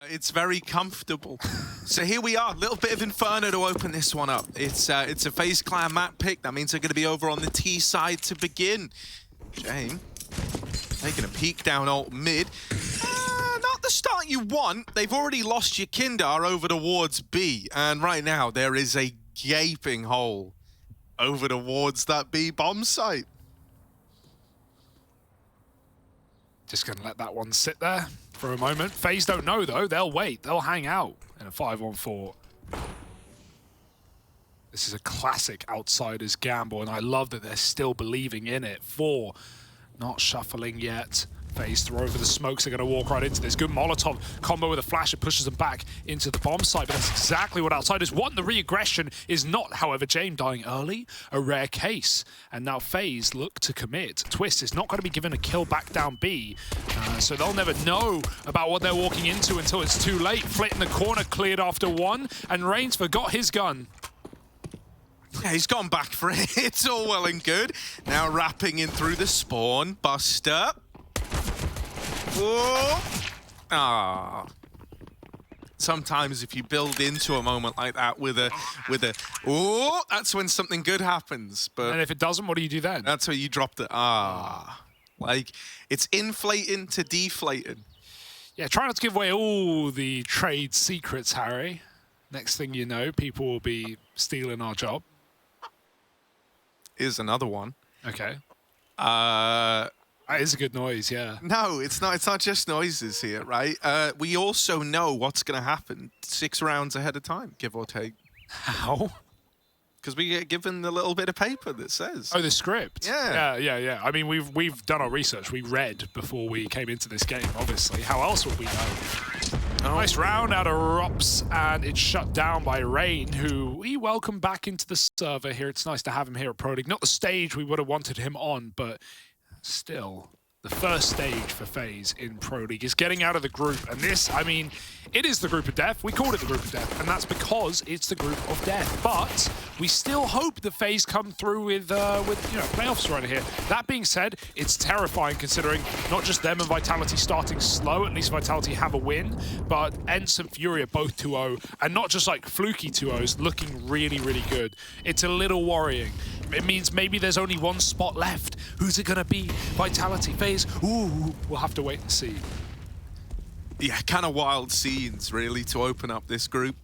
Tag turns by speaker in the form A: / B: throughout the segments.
A: It's very comfortable. So here we are, a little bit of Inferno to open this one up. It's a FaZe clan map pick. That means they're going to be over on the T side to begin. Jame taking a peek down alt mid. Not the start you want. They've already lost your Kindar over towards B. And right now, there is a gaping hole over towards that B bomb site.
B: Just going to let that one sit there for a moment. FaZe don't know, though. They'll wait. They'll hang out in a 5-on-4. This is a classic Outsiders gamble, and I love that they're still believing in it. 4 not shuffling yet. FaZe throw over the smokes. They're going to walk right into this. Good Molotov combo with a flash. It pushes them back into the bomb site, but that's exactly what Outsiders want. The re-aggression is not, however, Jame dying early, a rare case. And now FaZe look to commit. Twist is not going to be given a kill back down B, so they'll never know about what they're walking into until it's too late. Flit in the corner, cleared after 1, and Reigns forgot his gun.
A: Yeah, he's gone back for it. It's all well and good. Now wrapping in through the spawn. Buster. Whoa. Ah. Sometimes if you build into a moment like that with a oh, that's when something good happens. But
B: And if it doesn't, what do you do then?
A: that's where you drop the like it's inflating to deflating.
B: Yeah, try not to give away all the trade secrets, Harry. Next thing you know, people will be stealing our job.
A: Is another one.
B: Okay. That is a good noise, yeah.
A: No, it's not. It's not just noises here, right? We also know what's going to happen 6 rounds ahead of time, give or take.
B: How?
A: Because we get given the little bit of paper that says.
B: Oh, the script.
A: Yeah.
B: Yeah. I mean, we've done our research. We read before we came into this game, obviously. How else would we know? Oh. Nice round out of Rops, and it's shut down by Rain, who we welcome back into the server here. It's nice to have him here at Pro League. Not the stage we would have wanted him on, but still, the first stage for FaZe in Pro League is getting out of the group. And this, I mean, it is the group of death. We called it the group of death, and that's because it's the group of death. But we still hope that FaZe come through with playoffs right here. That being said, it's terrifying considering not just them and Vitality starting slow, at least Vitality have a win, but Ents and Fury are both 2-0, and not just like fluky 2-0s, looking really, really good. It's a little worrying. It means maybe there's only one spot left. Who's it gonna be? Vitality, FaZe? Ooh, we'll have to wait and see.
A: Yeah, kind of wild scenes, really, to open up this group.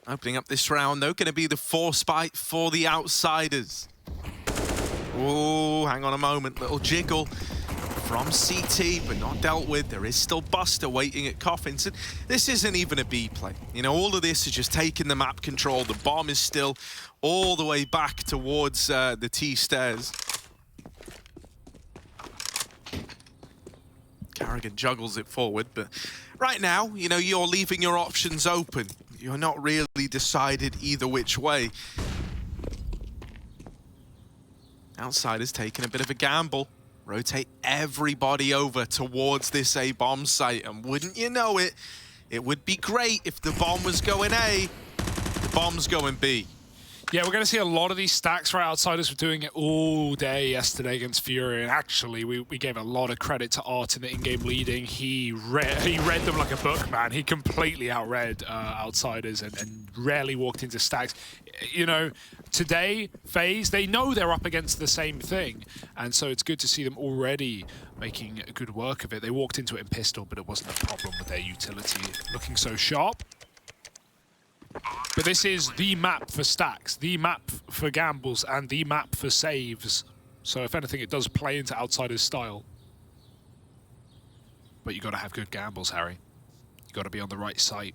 A: Opening up this round, though, going to be the force fight for the Outsiders. Oh, hang on a moment. Little jiggle from CT, but not dealt with. There is still Buster waiting at Coffins. And this isn't even a B play. You know, all of this is just taking the map control. The bomb is still all the way back towards the T stairs. Carrigan juggles it forward, but right now, you know, you're leaving your options open. You're not really decided either which way. Outsiders taking a bit of a gamble. Rotate everybody over towards this A bomb site, and wouldn't you know it, it would be great if the bomb was going A, the bomb's going B.
B: Yeah, we're going to see a lot of these stacks for Outsiders. We're doing it all day yesterday against Fury, and actually we gave a lot of credit to Art in the in-game leading. He read them like a book, man. He completely outread Outsiders and rarely walked into stacks. You know, today, FaZe, they know they're up against the same thing, and so it's good to see them already making good work of it. They walked into it in pistol, but it wasn't a problem with their utility looking so sharp. But this is the map for stacks, the map for gambles, and the map for saves. So if anything, it does play into Outsiders' style. But you got to have good gambles, Harry. You got to be on the right site.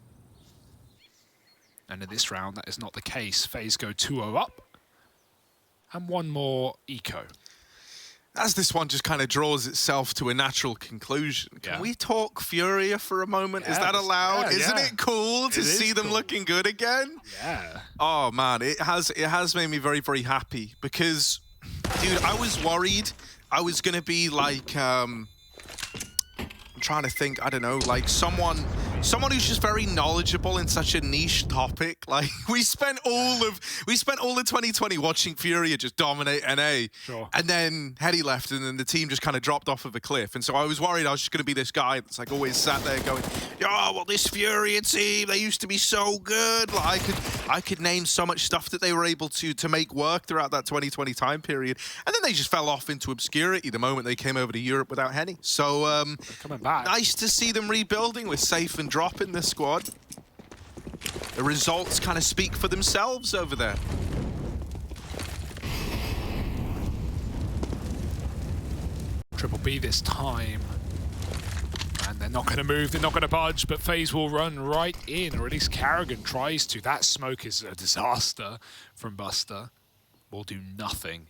B: And in this round, that is not the case. FaZe go 2-0 up, and one more eco.
A: As this one just kind of draws itself to a natural conclusion, can we talk Furia for a moment? Is that allowed? Isn't it cool to see them looking good again?
B: Yeah.
A: Oh man, it has made me very, very happy because, dude, I was worried I was gonna be like, I'm trying to think, I don't know, like someone someone who's just very knowledgeable in such a niche topic. Like, we spent all of 2020 watching Furia just dominate NA.
B: Sure.
A: And then Hetty left, and then the team just kind of dropped off of a cliff. And so I was worried I was just going to be this guy that's like always sat there going, oh, well, this Furia team, they used to be so good. Like, I could name so much stuff that they were able to make work throughout that 2020 time period. And then they just fell off into obscurity the moment they came over to Europe without Henny. So
B: coming back.
A: Nice to see them rebuilding with Safe and Drop in this squad. The results kind of speak for themselves over there.
B: Triple B this time. And they're not going to move, they're not going to budge, but FaZe will run right in, or at least Karrigan tries to. That smoke is a disaster from Buster. Will do nothing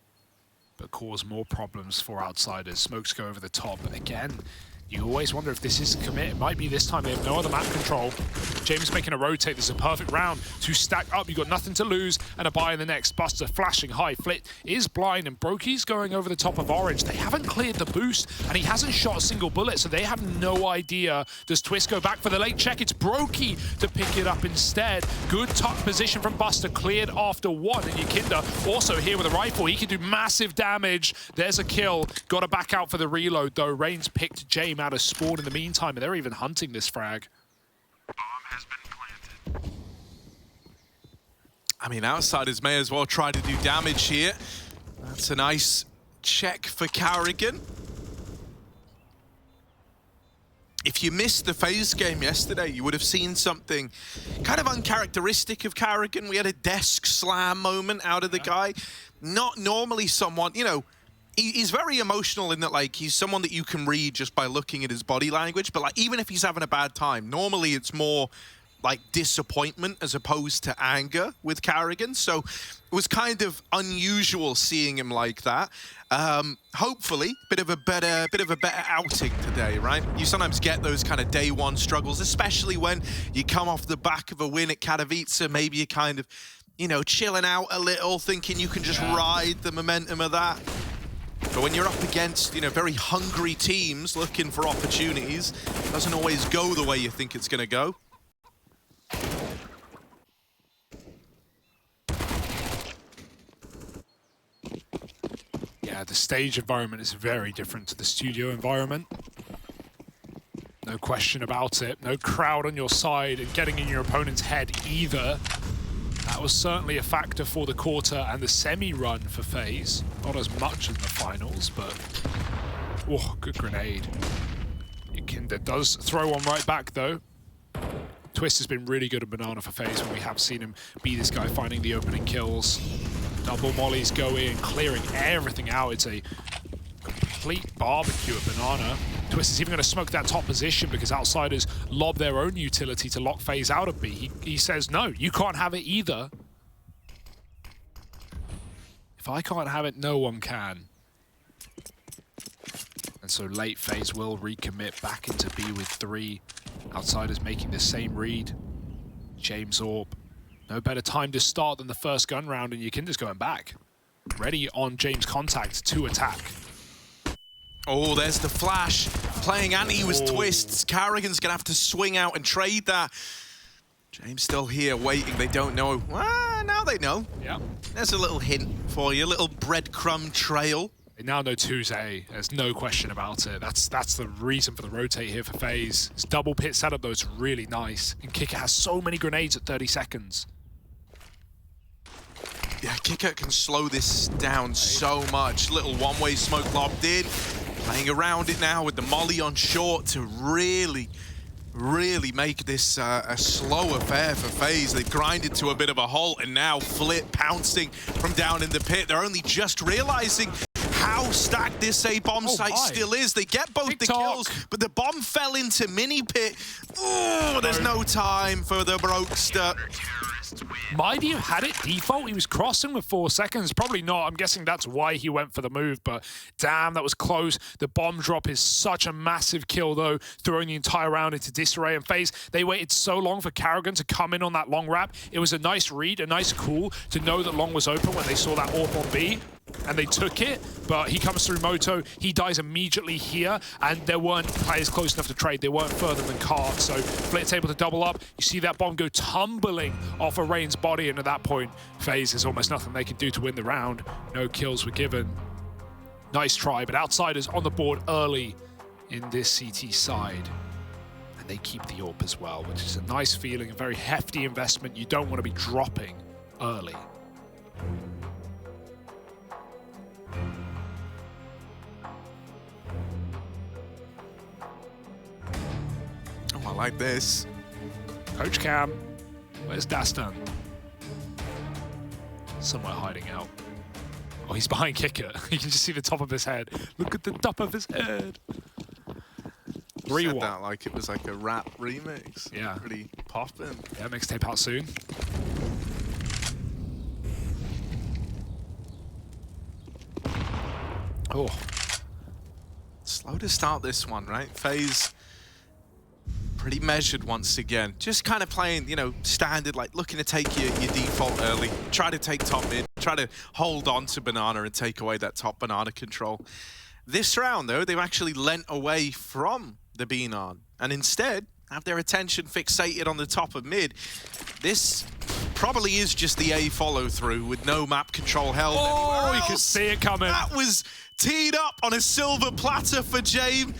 B: but cause more problems for outsiders. Smokes go over the top, but again, you always wonder if this is a commit. It might be this time. They have no other map control. James making a rotate. This is a perfect round to stack up. You've got nothing to lose and a buy in the next. Buster flashing high. Flit is blind, and Brokey's going over the top of Orange. They haven't cleared the boost, and he hasn't shot a single bullet, so they have no idea. Does Twist go back for the late check? It's Brokey to pick it up instead. Good tuck position from Buster, cleared after one, and Yakinda also here with a rifle. He can do massive damage. There's a kill. Got to back out for the reload, though. Reigns picked James out of spawn in the meantime, and they're even hunting this frag.
C: Bomb has been planted.
A: I mean, outsiders may as well try to do damage here. That's a nice check for Karrigan. If you missed the FaZe game yesterday, you would have seen something kind of uncharacteristic of Karrigan. We had a desk slam moment out of the guy. Not normally someone, you know, he's very emotional in that, like, he's someone that you can read just by looking at his body language. But, like, even if he's having a bad time, normally it's more like disappointment as opposed to anger with Karrigan. So it was kind of unusual seeing him like that. Hopefully, bit of a better outing today, right? You sometimes get those kind of day one struggles, especially when you come off the back of a win at Katowice. Maybe you're kind of, you know, chilling out a little, thinking you can just ride the momentum of that. But when you're up against, you know, very hungry teams looking for opportunities, it doesn't always go the way you think it's going to go.
B: Yeah, the stage environment is very different to the studio environment. No question about it. No crowd on your side and getting in your opponent's head either. That was certainly a factor for the quarter and the semi-run for FaZe. Not as much in the finals, but... oh, good grenade. Yakinda does throw one right back, though. Twist has been really good at Banana for FaZe when we have seen him be this guy finding the opening kills. Double mollies go in, clearing everything out. It's a complete barbecue at Banana. Twist is even going to smoke that top position because outsiders lob their own utility to lock FaZe out of B. He says, no, you can't have it either. If I can't have it, no one can. And so late FaZe will recommit back into B with 3. Outsiders making the same read. James Orb. No better time to start than the first gun round, and Yakinda's going back. Ready on James' contact to attack.
A: Oh, there's the flash. Playing anti was Twists. Karrigan's going to have to swing out and trade that. James still here waiting. They don't know. Well, now they know.
B: Yeah.
A: There's a little hint for you, a little breadcrumb trail.
B: They now know 2's A. There's no question about it. That's the reason for the rotate here for FaZe. This double pit setup, though, is really nice. And Kicker has so many grenades at 30 seconds.
A: Yeah, Kicker can slow this down so much. Little one-way smoke lobbed in. Playing around it now with the molly on short to really make this a slow affair for FaZe. They've grinded to a bit of a halt, and now Flit pouncing from down in the pit. They're only just realizing how stacked this A bomb site still is. They get both the kills, but the bomb fell into mini pit. Oh, there's no time for the Brokester.
B: Might he have had it default? He was crossing with 4 seconds. Probably not. I'm guessing that's why he went for the move, but damn, that was close. The bomb drop is such a massive kill, though, throwing the entire round into disarray. And FaZe, they waited so long for Karrigan to come in on that long wrap. It was a nice read, a nice call to know that long was open when they saw that AWP on B. and they took it, but he comes through Moto, he dies immediately here, and there weren't players close enough to trade. They weren't further than Cart, so Flit's able to double up. You see that bomb go tumbling off of Rain's body, and at that point, FaZe is almost nothing they can do to win the round. No kills were given. Nice try, but Outsiders on the board early in this CT side. And they keep the AWP as well, which is a nice feeling, a very hefty investment. You don't want to be dropping early.
A: Oh, I like this.
B: Coach Cam, where's Dastan? Somewhere hiding out. Oh, he's behind Kicker. You can just see the top of his head. Look at the top of his head. 3-1.
A: Said that like it was like a rap remix.
B: Yeah.
A: Pretty poppin'.
B: Yeah, mixtape out soon. Oh.
A: Slow to start this one, right? FaZe pretty measured once again. Just kind of playing, you know, standard, like looking to take your default early. Try to take top mid. Try to hold on to Banana and take away that top Banana control. This round, though, they've actually lent away from the Beanon and instead have their attention fixated on the top of mid. This probably is just the A follow-through with no map control held anywhere else.
B: You can see it coming.
A: That was teed up on a silver platter for James.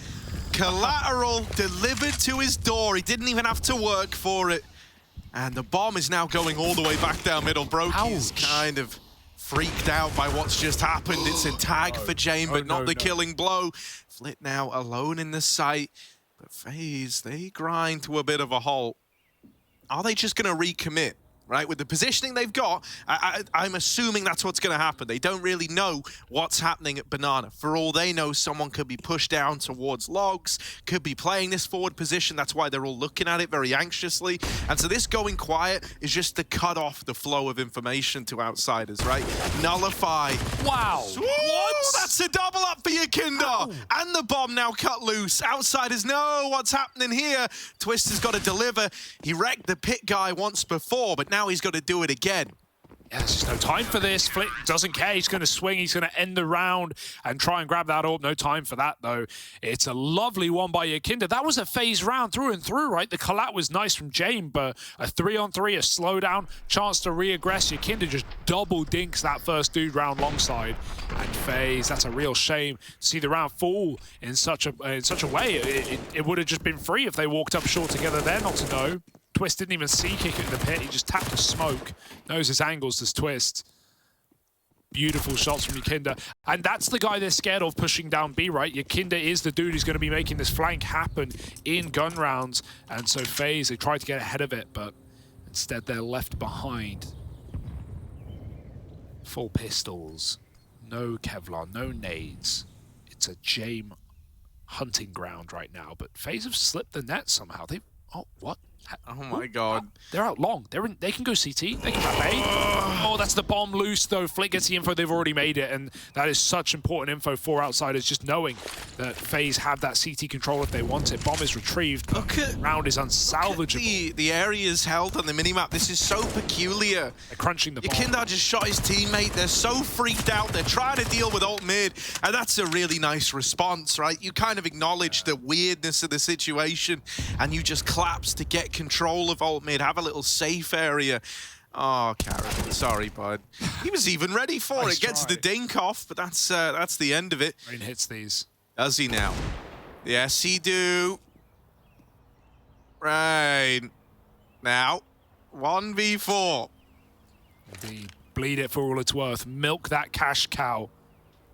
A: Collateral delivered to his door. He didn't even have to work for it. And the bomb is now going all the way back down middle. Broky's kind of freaked out by what's just happened. It's a tag for James, but not the killing blow. Flit now alone in the site. But FaZe, they grind to a bit of a halt. Are they just going to recommit? Right, with the positioning they've got, I'm assuming that's what's going to happen. They don't really know what's happening at Banana. For all they know, someone could be pushed down towards logs, could be playing this forward position. That's why they're all looking at it very anxiously. And so this going quiet is just to cut off the flow of information to Outsiders, right? Nullify.
B: Wow.
A: What? That's a double up for you, Kinder.
B: Ow.
A: And the bomb now cut loose. Outsiders know what's happening here. Twister's got to deliver. He wrecked the pit guy once before, but now he's got to do it again.
B: Yeah, there's just no time for this. Flit doesn't care. He's going to swing. He's going to end the round and try and grab that AWP. No time for that, though. It's a lovely one by Yakinda. That was a FaZe round through and through, right? The collat was nice from James, but a 3-on-3, a slowdown, chance to re-aggress. Yakinda just double dinks that first dude round longside. And FaZe, that's a real shame. See the round fall in such a way. It would have just been free if they walked up short together there, not to know. Twist didn't even see Kick it in the pit. He just tapped the smoke. Knows his angles, does Twist. Beautiful shots from Yakinda. And that's the guy they're scared of pushing down B, right? Yakinda is the dude who's going to be making this flank happen in gun rounds. And so FaZe, they tried to get ahead of it, but instead they're left behind. Full pistols. No Kevlar, no nades. It's a James hunting ground right now. But FaZe have slipped the net somehow. Oh, what?
A: Oh my God.
B: They're out long. They can go CT. They can map A. Oh, that's the bomb loose, though. Flick gets the info. They've already made it, and that is such important info for Outsiders, just knowing that FaZe have that CT control if they want it. Bomb is retrieved.
A: Look at,
B: round is unsalvageable.
A: The areas held on the minimap. This is so peculiar.
B: They're crunching the bomb.
A: Yakinda just shot his teammate. They're so freaked out. They're trying to deal with ult mid, and that's a really nice response, right? You kind of acknowledge the weirdness of the situation, and you just collapse to get control of ult mid, have a little safe area. Oh, Karen, sorry, bud. He was even ready for
B: Nice
A: it. Gets
B: try.
A: the dink off, but that's the end of it.
B: Rain hits these.
A: Does he now? Yes, he do. Rain. Now, 1v4.
B: Indeed. Bleed it for all it's worth. Milk that cash cow.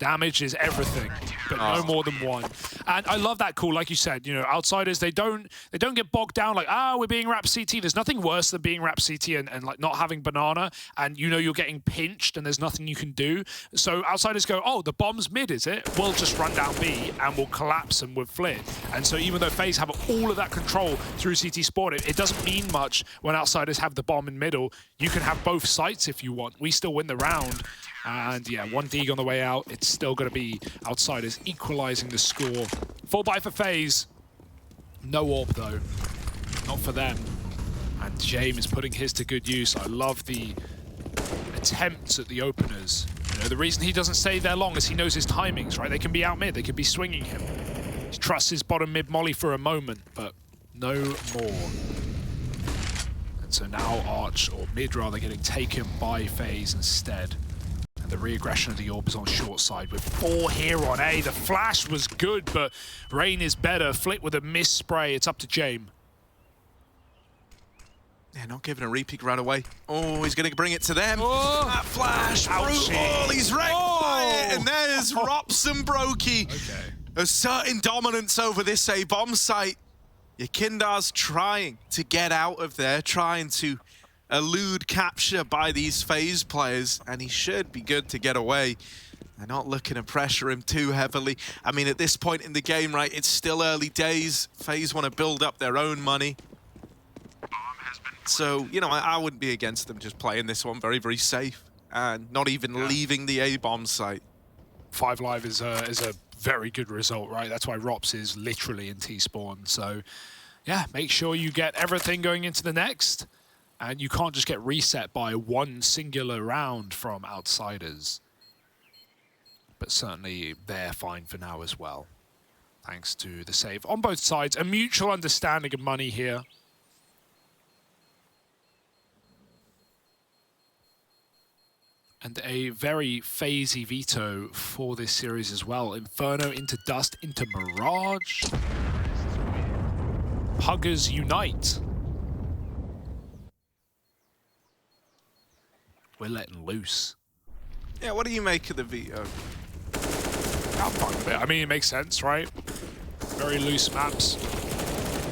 B: Damage is everything, but no more than one. And I love that call, like you said, you know, Outsiders, they don't get bogged down like, we're being wrapped CT. There's nothing worse than being wrapped CT and like not having Banana, and you know you're getting pinched and there's nothing you can do. So Outsiders go, oh, the bomb's mid, is it? We'll just run down B and we'll collapse them with Flit. And so even though FaZe have all of that control through CT spawn, it doesn't mean much when Outsiders have the bomb in middle. You can have both sites if you want. We still win the round. And yeah, one dig on the way out. It's still going to be Outsiders equalizing the score. Full buy for FaZe. No AWP though. Not for them. And James is putting his to good use. I love the attempts at the openers. You know, the reason he doesn't stay there long is he knows his timings, right? They can be out mid, they could be swinging him. He trusts his bottom mid molly for a moment, but no more. And so now Arch, or mid rather, getting taken by FaZe instead. And the re-aggression of the orb is on short side with 4 here on A. The flash was good, but Rain is better. Flit with a miss spray. It's up to Jame.
A: Yeah, not giving a repeat right away. Oh, he's going to bring it to them.
B: Oh.
A: That flash,
B: Ouchie.
A: brutal. He's wrecked by it. And there's Rops and Brokey.
B: Okay.
A: Asserting dominance over this A bomb site. Yakindar's trying to get out of there, trying to elude capture by these FaZe players, and he should be good to get away. They're not looking to pressure him too heavily. I mean, at this point in the game, right, it's still early days. FaZe want to build up their own money. So, you know, I wouldn't be against them just playing this one very, very safe and not even leaving the A-bomb site.
B: 5 live is a very good result, right? That's why Rops is literally in T-spawn. So, yeah, make sure you get everything going into the next, and you can't just get reset by one singular round from outsiders. But certainly they're fine for now as well, thanks to the save on both sides. A mutual understanding of money here. And a very FaZe veto for this series as well. Inferno into Dust, into Mirage. Huggers unite. We're letting loose.
A: Yeah, what do you make of the veto?
B: I'm fine with it. I mean, it makes sense, right? Very loose maps.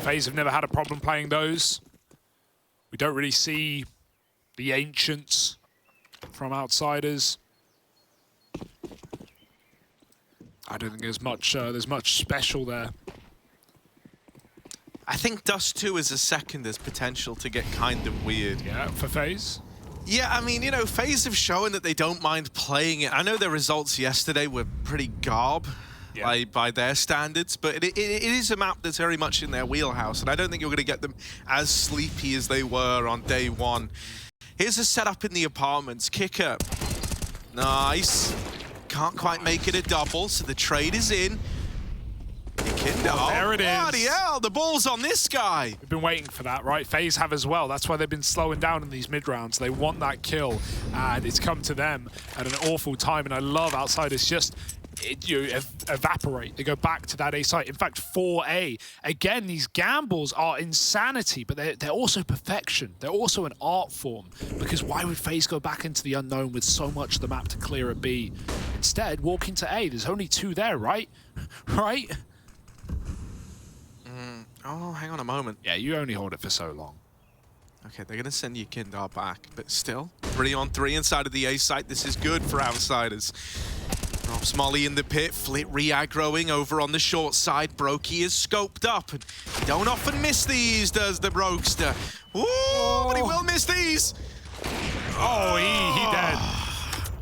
B: FaZe have never had a problem playing those. We don't really see the Ancients from outsiders. I don't think there's much special there.
A: I think Dust 2 as a second has potential to get kind of weird.
B: Yeah, for FaZe.
A: Yeah, I mean, you know, FaZe have shown that they don't mind playing it. I know their results yesterday were pretty garb by their standards, but it is a map that's very much in their wheelhouse, and I don't think you're going to get them as sleepy as they were on day one. Here's a setup in the apartments. Kicker. Nice. Can't quite make it a double, so the trade is in.
B: Oh, there it is.
A: Bloody hell, the ball's on this guy.
B: We've been waiting for that, right? FaZe have as well. That's why they've been slowing down in these mid-rounds. They want that kill, and it's come to them at an awful time. And I love outsiders just evaporate. They go back to that A site. In fact, 4A. Again, these gambles are insanity, but they're also perfection. They're also an art form, because why would FaZe go back into the unknown with so much of the map to clear at B? Instead, walk into A. There's only 2 there, right? Right?
A: Oh, hang on a moment.
B: Yeah, you only hold it for so long.
A: Okay, they're going to send Yakindar back, but still, 3-on-3 inside of the A site. This is good for outsiders. Drops Molly in the pit, Flit re-aggroing over on the short side. Brokey is scoped up, and he don't often miss these, does the Brokester. Ooh, but he will miss these.
B: Oh, he dead.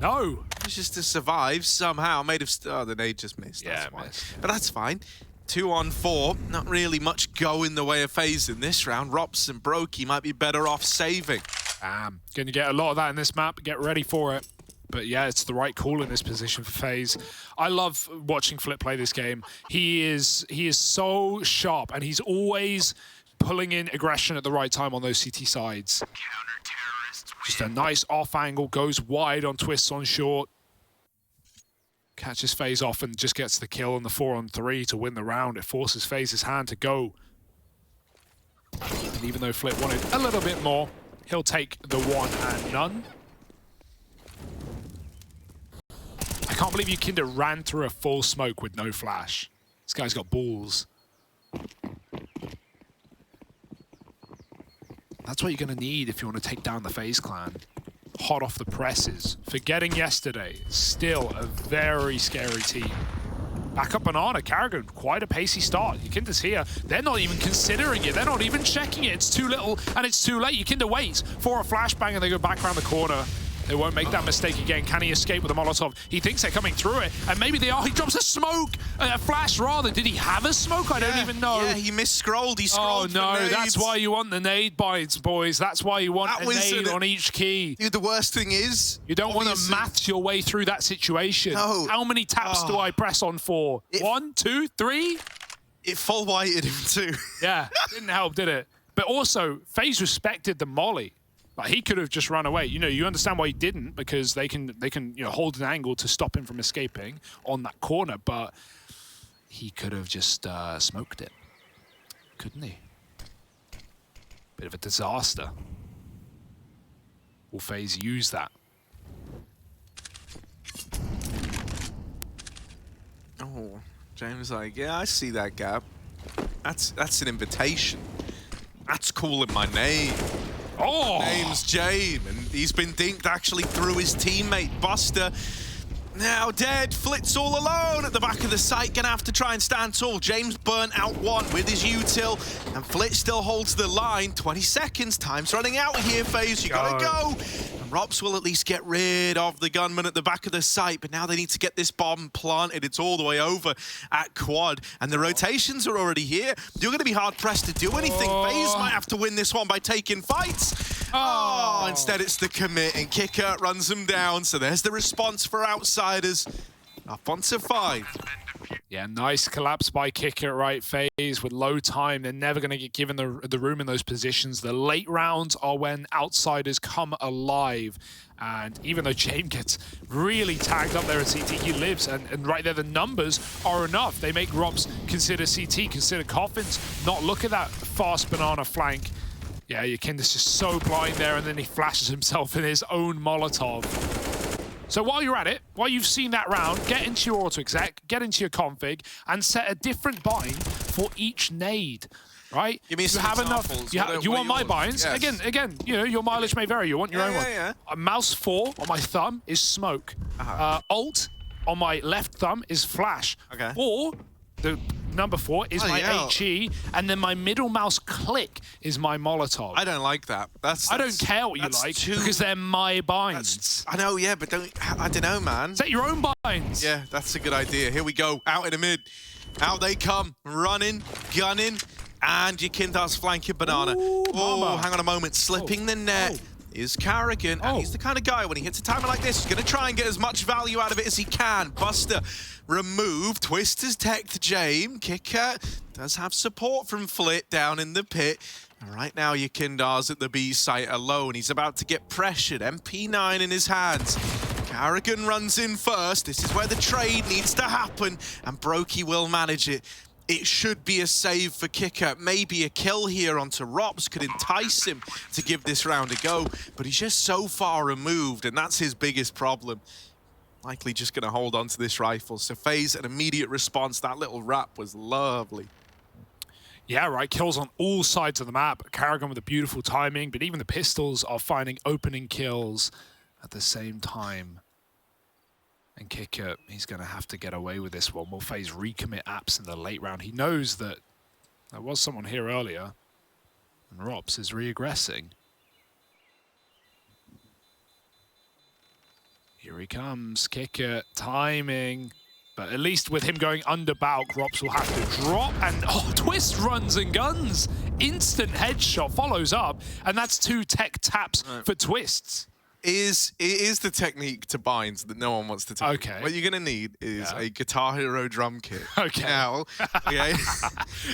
B: No.
A: It's just to survive somehow. The nade just missed.
B: Yeah,
A: that's why.
B: missed.
A: But that's fine. 2-on-4, not really much go in the way of FaZe in this round. Rops and Brokey might be better off saving.
B: Gonna get a lot of that in this map. Get ready for it. But yeah, it's the right call in this position for FaZe. I love watching Flit play this game. He is so sharp, and he's always pulling in aggression at the right time on those CT sides. Just a nice off angle, goes wide on twists on short. Catches FaZe off and just gets the kill on the 4-on-3 to win the round. It forces FaZe's hand to go. And even though Flit wanted a little bit more, he'll take the 1 and none. I can't believe Yakinda ran through a full smoke with no flash. This guy's got balls. That's what you're going to need if you want to take down the FaZe clan. Hot off the presses. Forgetting yesterday, still a very scary team. Back up Banana, Carrigan, quite a pacey start. Yakinda's here. They're not even considering it. They're not even checking it. It's too little and it's too late. Yakinda waits for a flashbang and they go back around the corner. They won't make that mistake again. Can he escape with a Molotov? He thinks they're coming through it, and maybe they are. He drops a smoke, a flash rather. Did he have a smoke? I don't even know.
A: Yeah, he misscrolled. He scrolled.
B: Oh no,
A: for nades.
B: that's why you want the nade bites, boys. That's why you want a nade on each key.
A: Dude, the worst thing is,
B: you don't want to maths your way through that situation.
A: No.
B: How many taps do I press on for? 1, 2, 3?
A: It full whited him too.
B: Yeah, didn't help, did it? But also, FaZe respected the molly. Like, he could have just run away. You know, you understand why he didn't, because they can hold an angle to stop him from escaping on that corner, but he could have just smoked it, couldn't he? Bit of a disaster. Will FaZe use that?
A: Oh, James like, yeah, I see that gap. That's an invitation. That's calling my name.
B: Oh!
A: Name's James, and he's been dinked actually through his teammate, Buster. Now dead, Flitz all alone at the back of the site, gonna have to try and stand tall. James burnt out one with his util, and Flitz still holds the line. 20 seconds, time's running out here, FaZe, you gotta go. And Rops will at least get rid of the gunman at the back of the site, but now they need to get this bomb planted. It's all the way over at Quad, and the rotations are already here. You're gonna be hard-pressed to do anything. FaZe might have to win this one by taking fights. Oh, instead it's the commit, and Kicker runs them down, so there's the response for Outsiders. Up onto 5.
B: Yeah, nice collapse by Kicker, right? FaZe with low time. They're never going to get given the room in those positions. The late rounds are when Outsiders come alive. And even though James gets really tagged up there at CT, he lives. And right there, the numbers are enough. They make Robs consider CT, consider Coffins, not look at that fast banana flank. Yeah, Yakinda's just so blind there, and then he flashes himself in his own Molotov. So while you're at it, while you've seen that round, get into your auto-exec, get into your config, and set a different bind for each nade, right?
A: Give me some examples.
B: You want my binds?
A: Yes.
B: Again, you know, your mileage may vary. You want your own one.
A: Yeah.
B: Mouse 4 on my thumb is smoke. Alt on my left thumb is flash.
A: Okay.
B: Or the number 4 is my HE, and then my middle mouse click is my Molotov.
A: I don't like that.
B: I don't care what you like, because they're my binds.
A: I know, yeah, but I don't know, man.
B: Set your own binds.
A: Yeah, that's a good idea. Here we go, out in the mid. Out they come, running, gunning, and Yakinda's flanking banana.
B: Mama.
A: Hang on a moment, slipping the net. Is Carrigan, and he's the kind of guy, when he hits a timer like this, he's going to try and get as much value out of it as he can. Buster removed, Twist has teched James. Kicker does have support from Flit down in the pit. And right now, Yakinda's at the B site alone. He's about to get pressured, MP9 in his hands. Carrigan runs in first. This is where the trade needs to happen, and Brokey will manage it. It should be a save for Kicker. Maybe a kill here onto Rops could entice him to give this round a go, but he's just so far removed, and that's his biggest problem. Likely just going to hold on to this rifle. So FaZe, an immediate response. That little wrap was lovely.
B: Yeah, right. Kills on all sides of the map. Carrigan with a beautiful timing, but even the pistols are finding opening kills at the same time. And Kicker, he's going to have to get away with this one. Will FaZe recommit apps in the late round? He knows that there was someone here earlier, and Rops is re-aggressing. Here he comes, Kicker, timing. But at least with him going under Balk, Rops will have to drop, and Twist runs and guns. Instant headshot follows up, and that's 2 tech taps for Twists.
A: It is the technique to binds that no one wants to take.
B: Okay.
A: What you're going to need is a Guitar Hero drum kit.
B: Okay.
A: Now, okay.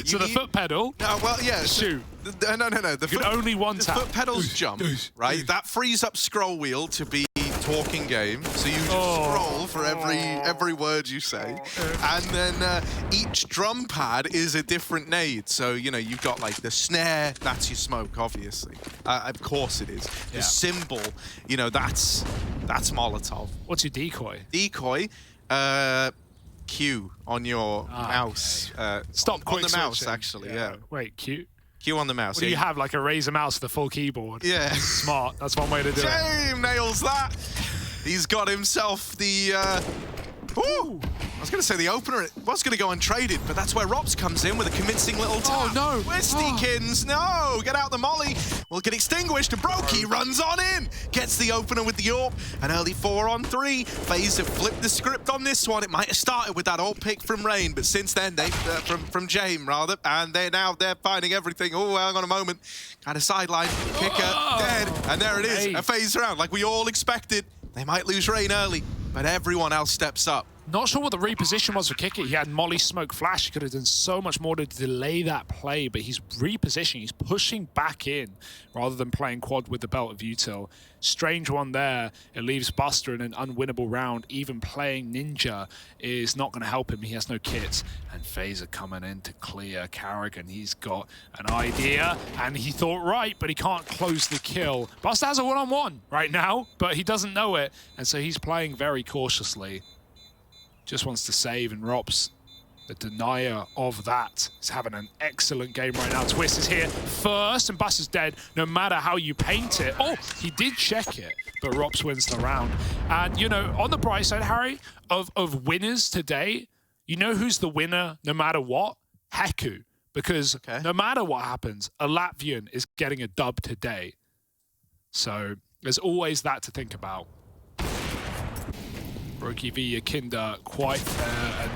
B: So the foot pedal.
A: No, well, yeah.
B: Shoot.
A: No. The foot,
B: only one tap.
A: The foot pedals jump, right? That frees up scroll wheel to be talking game, so you just scroll for every word you say, and then each drum pad is a different nade. So you know you've got like the snare, that's your smoke, obviously. Of course it is. The cymbal, you know, that's Molotov.
B: What's your decoy?
A: Decoy, Q on your mouse.
B: Stop
A: on the mouse,
B: switching.
A: actually. Yeah.
B: Wait, Q.
A: Q on the mouse.
B: What do you have, like a Razer mouse for the full keyboard?
A: Yeah.
B: Smart. That's one way to do it.
A: James nails that. He's got himself the... Ooh! I was going to say the opener. It was going to go untraded, but that's where Rops comes in with a convincing little tap.
B: Oh, no.
A: Where's Steekins? No! Get out the molly. will get extinguished, and Brokey runs on in, gets the opener with the AWP, an early 4-on-3. FaZe have flipped the script on this one. It might have started with that AWP pick from Rain, but since then, they from James rather, and they're finding everything. Oh, hang on a moment, kind of sideline, kicker, dead, and there it is, a FaZe round, like we all expected. They might lose Rain early, but everyone else steps up.
B: Not sure what the reposition was for Kicker. He had Molly Smoke Flash. He could have done so much more to delay that play, but he's repositioning. He's pushing back in rather than playing quad with the belt of util. Strange one there. It leaves Buster in an unwinnable round. Even playing Ninja is not going to help him. He has no kits. And FaZe are coming in to clear Carrigan. He's got an idea, and he thought right, but he can't close the kill. Buster has a one-on-one right now, but he doesn't know it, and so he's playing very cautiously. Just wants to save, and Rops, the denier of that, is having an excellent game right now. Twist is here first, and Buster's dead, no matter how you paint it. Oh, he did check it, but Rops wins the round. And, you know, on the bright side, Harry, of winners today, you know who's the winner no matter what? Heku. Because no matter what happens, a Latvian is getting a dub today. So there's always that to think about. Brokey v Kinder, quite fair and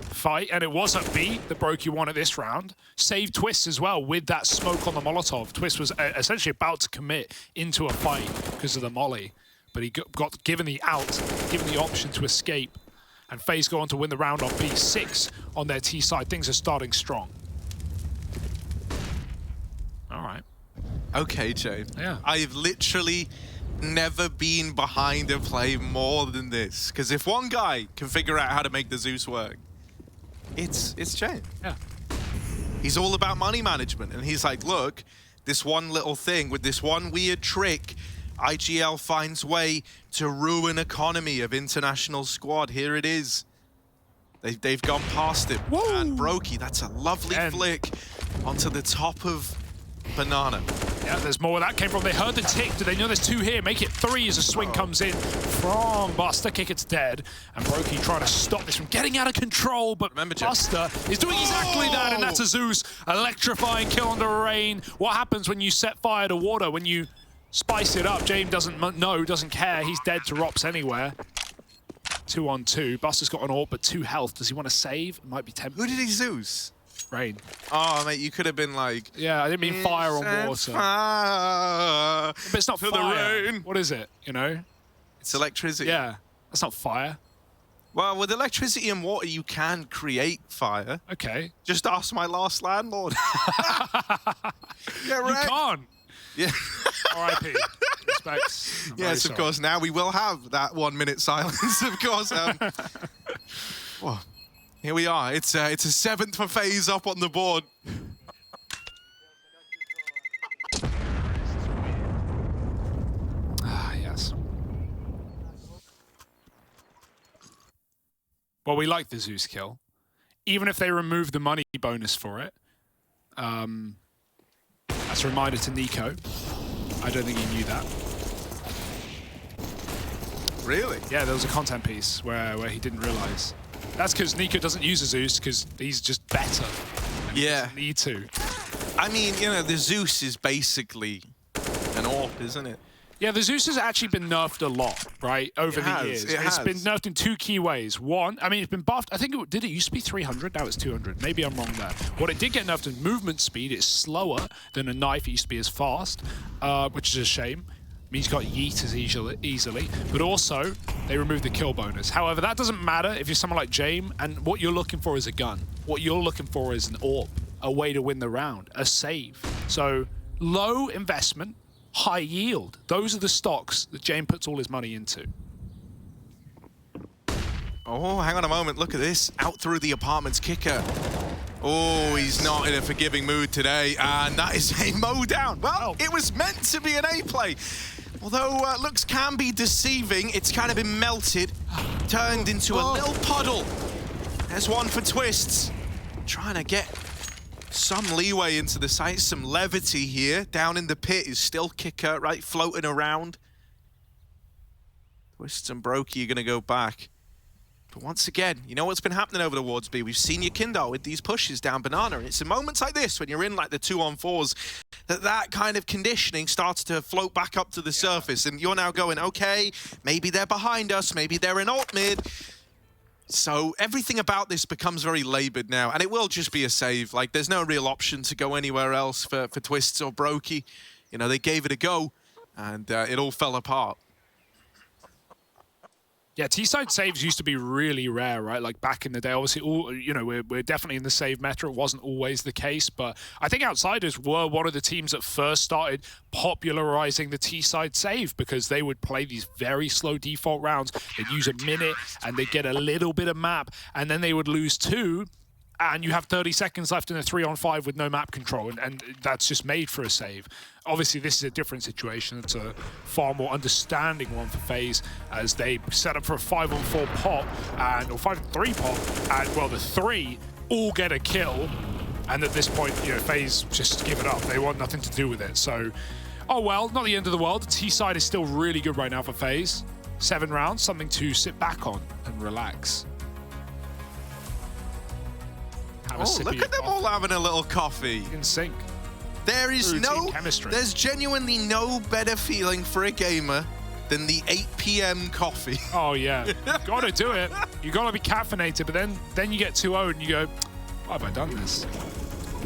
B: fight, and it was at B that Brokey won at this round. Saved Twist as well with that smoke on the Molotov. Twist was essentially about to commit into a fight because of the molly, but he got given the out, given the option to escape, and FaZe go on to win the round on B. 6 on their T side. Things are starting strong. All right.
A: Okay, Jay.
B: Yeah.
A: I've literally never been behind a play more than this. Because if one guy can figure out how to make the Zeus work, it's Jay.
B: Yeah.
A: He's all about money management. And he's like, look, this one little thing with this one weird trick, IGL finds way to ruin economy of international squad. Here it is. They've gone past it.
B: Woo!
A: And Brokey, that's a lovely flick onto the top of Banana.
B: Yeah, there's more where that came from. They heard the tick. Do they know there's 2 here? Make it 3 as a swing comes in from Buster. Kick, it's dead. And Brokey trying to stop this from getting out of control, but remember, Buster is doing exactly that, and that's a Zeus. Electrifying kill on the Rain. What happens when you set fire to water? When you spice it up, James doesn't know, doesn't care. He's dead to Rops anywhere. 2-on-2. Buster's got an AWP, but 2 health. Does he want to save? It might be tempting.
A: Who did he Zeus?
B: Rain.
A: Oh, mate, you could have been like...
B: Yeah, I didn't mean fire on water.
A: Fire
B: but it's not fire. The rain. What is it, you know?
A: It's electricity.
B: Yeah, that's not fire.
A: Well, with electricity and water, you can create fire.
B: Okay.
A: Just ask my last landlord. Yeah, right.
B: You can't.
A: Yeah.
B: R.I.P. Respects.
A: Yes, of course. Now we will have that 1 minute silence, of course. Well, here we are. It's a 7th for FaZe up on the board.
B: Ah, yes. Well, we like the Zeus kill. Even if they remove the money bonus for it. That's a reminder to Nico. I don't think he knew that.
A: Really?
B: Yeah, there was a content piece where he didn't realize. That's because Nico doesn't use a Zeus because he's just better.
A: Yeah.
B: He doesn't need to.
A: I mean, you know, the Zeus is basically an AWP, isn't it?
B: Yeah, the Zeus has actually been nerfed a lot, right, over the years. It's been nerfed in 2 key ways. One, I mean, it's been buffed. I think it used to be 300, now it's 200. Maybe I'm wrong there. What it did get nerfed in movement speed. It's slower than a knife. It used to be as fast, which is a shame. Means you got yeet as easily, but also they removed the kill bonus. However, that doesn't matter if you're someone like James, and what you're looking for is a gun. What you're looking for is an AWP, a way to win the round, a save. So low investment, high yield. Those are the stocks that James puts all his money into.
A: Oh, hang on a moment. Look at this. Out through the apartment's kicker. Oh, he's not in a forgiving mood today, and that is a mow down. Well, it was meant to be an A play. Although looks can be deceiving, it's kind of been melted, turned into a little puddle. There's one for Twists. Trying to get some leeway into the site, some levity here. Down in the pit is still kicker, right, floating around. Twists and Brokey are going to go back. But once again, you know what's been happening over towards B? We've seen Yakindar with these pushes down Banana. And it's in moments like this, when you're in like the 2-on-4s, that kind of conditioning starts to float back up to the surface. And you're now going, okay, maybe they're behind us, maybe they're in alt mid. So everything about this becomes very labored now. And it will just be a save. Like, there's no real option to go anywhere else for Twists or Brokey. You know, they gave it a go, and it all fell apart.
B: Yeah, T-side saves used to be really rare, right? Like back in the day, obviously, we're definitely in the save meta. It wasn't always the case, but I think Outsiders were one of the teams that first started popularizing the T-side save because they would play these very slow default rounds. They'd use a minute and they'd get a little bit of map, and then they would lose 2. And you have 30 seconds left in a 3-on-5 with no map control, and that's just made for a save. Obviously, this is a different situation. It's a far more understanding one for FaZe, as they set up for a 5-on-4 pot, or 5-on-3 pot, and, well, the 3 all get a kill. And at this point, you know, FaZe just give it up. They want nothing to do with it. So, oh well, not the end of the world. The T-side is still really good right now for FaZe. 7 rounds, something to sit back on and relax.
A: Oh, look at them all having a little coffee.
B: In sync.
A: There is
B: chemistry.
A: There's genuinely no better feeling for a gamer than the 8 p.m. coffee.
B: Oh, yeah. You got to do it. You got to be caffeinated, but then you get 2-0 and you go, why have I done this?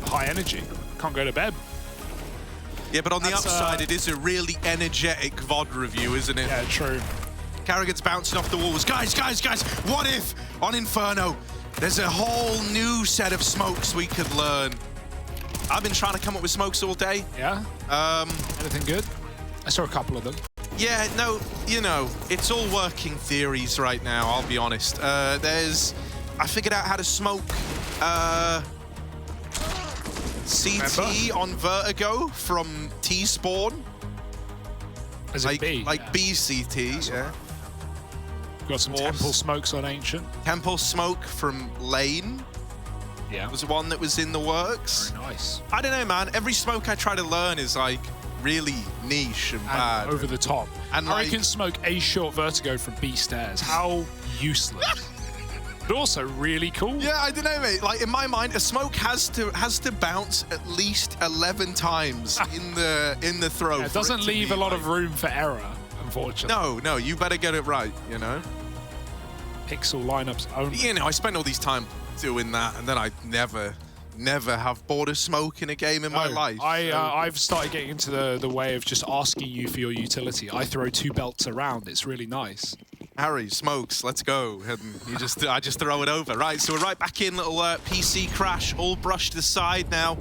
B: High energy. Can't go to bed.
A: Yeah, but on the upside, it is a really energetic VOD review, isn't it?
B: Yeah, true.
A: Karrigan's bouncing off the walls. Guys, what if on Inferno there's a whole new set of smokes we could learn? I've been trying to come up with smokes all day.
B: Yeah? Anything good? I saw a couple of them.
A: Yeah, no, you know, it's all working theories right now, I'll be honest. I figured out how to smoke CT on Vertigo from T-Spawn.
B: As like, B?
A: Like
B: yeah.
A: BCT, yeah.
B: Got some Temple smokes on Ancient.
A: Temple smoke from Lane.
B: Yeah.
A: Was one that was in the works.
B: Very nice.
A: I don't know, man. Every smoke I try to learn is like really niche and bad.
B: Over the top. And I can smoke a short Vertigo from B stairs. How useless. But also really cool.
A: Yeah, I don't know, mate. Like in my mind, a smoke has to bounce at least 11 times in the throw.
B: Yeah, it doesn't leave a lot of room for error, unfortunately.
A: No, you better get it right, you know?
B: Pixel lineups only.
A: You know, I spent all these time doing that, and then I never have bought a smoke in a game in my life.
B: I've started getting into the way of just asking you for your utility. I throw 2 belts around. It's really nice.
A: Harry, smokes, let's go. And I just throw it over. Right, so we're right back in, little PC crash, all brushed aside now.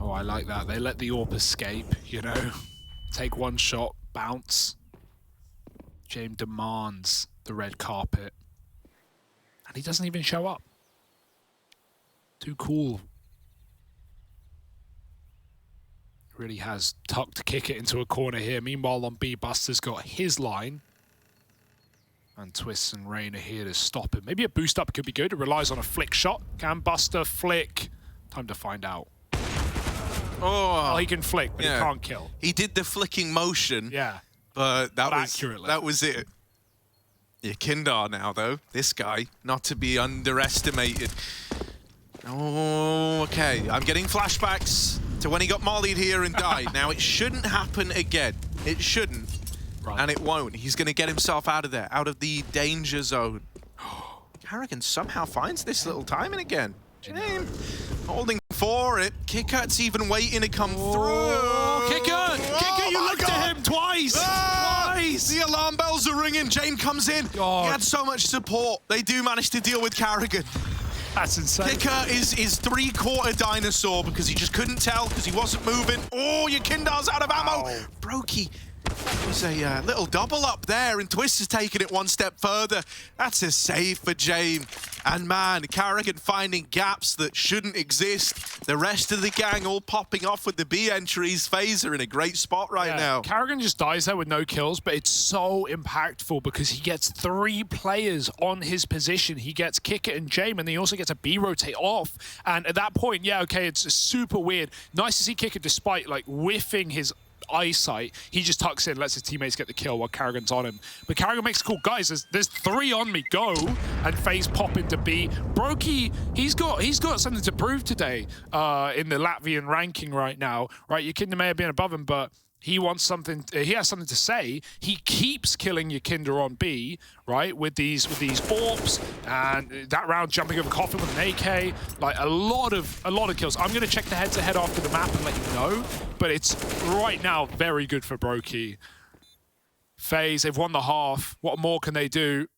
B: Oh, I like that. They let the AWP escape, you know. Take 1 shot, bounce. James demands the red carpet. And he doesn't even show up. Too cool. Really has Tuck to kick it into a corner here. Meanwhile, on B, Buster's got his line. And Twists and Rain are here to stop him. Maybe a boost up could be good. It relies on a flick shot. Can Buster flick? Time to find out. Oh, he can flick, but he can't kill.
A: He did the flicking motion.
B: Yeah.
A: But that was it. Yakindar now, though. This guy, not to be underestimated. Oh, okay. I'm getting flashbacks to when he got mollied here and died. Now, it shouldn't happen again. It shouldn't. Right. And it won't. He's going to get himself out of there, out of the danger zone. Karrigan somehow finds this little timing again. James holding for it. Kickert's even waiting to come through.
B: Kicker, you looked at him twice. Twice.
A: The alarm bells are ringing. Jane comes in. He had so much support. They do manage to deal with Karrigan.
B: That's insane.
A: Kicker is 3/4 dinosaur because he just couldn't tell because he wasn't moving. Oh, Yakindar's out of ammo. Brokey. There's a little double up there, and Twist is taking it 1 step further. That's a save for James. And man, Karrigan finding gaps that shouldn't exist. The rest of the gang all popping off with the B entries. FaZe are in a great spot right now.
B: Karrigan just dies there with no kills, but it's so impactful because he gets 3 players on his position. He gets Kicker and James, and he also gets a B rotate off. And at that point, yeah, okay, it's super weird. Nice to see Kicker despite like whiffing his eyesight. He just tucks in, lets his teammates get the kill while Karrigan's on him. But Karrigan makes a call, guys, there's 3 on me, go! And FaZe pop into B. Brokey, he's got something to prove today in the Latvian ranking right now. Right, Yakinda may have been above him, but he wants something. He has something to say. He keeps killing Yakinda on B, right, with these orbs, and that round jumping over Coffin with an AK. Like a lot of kills. I'm gonna check the head-to-head after the map and let you know. But it's right now very good for Brokey. FaZe, they've won the half. What more can they do?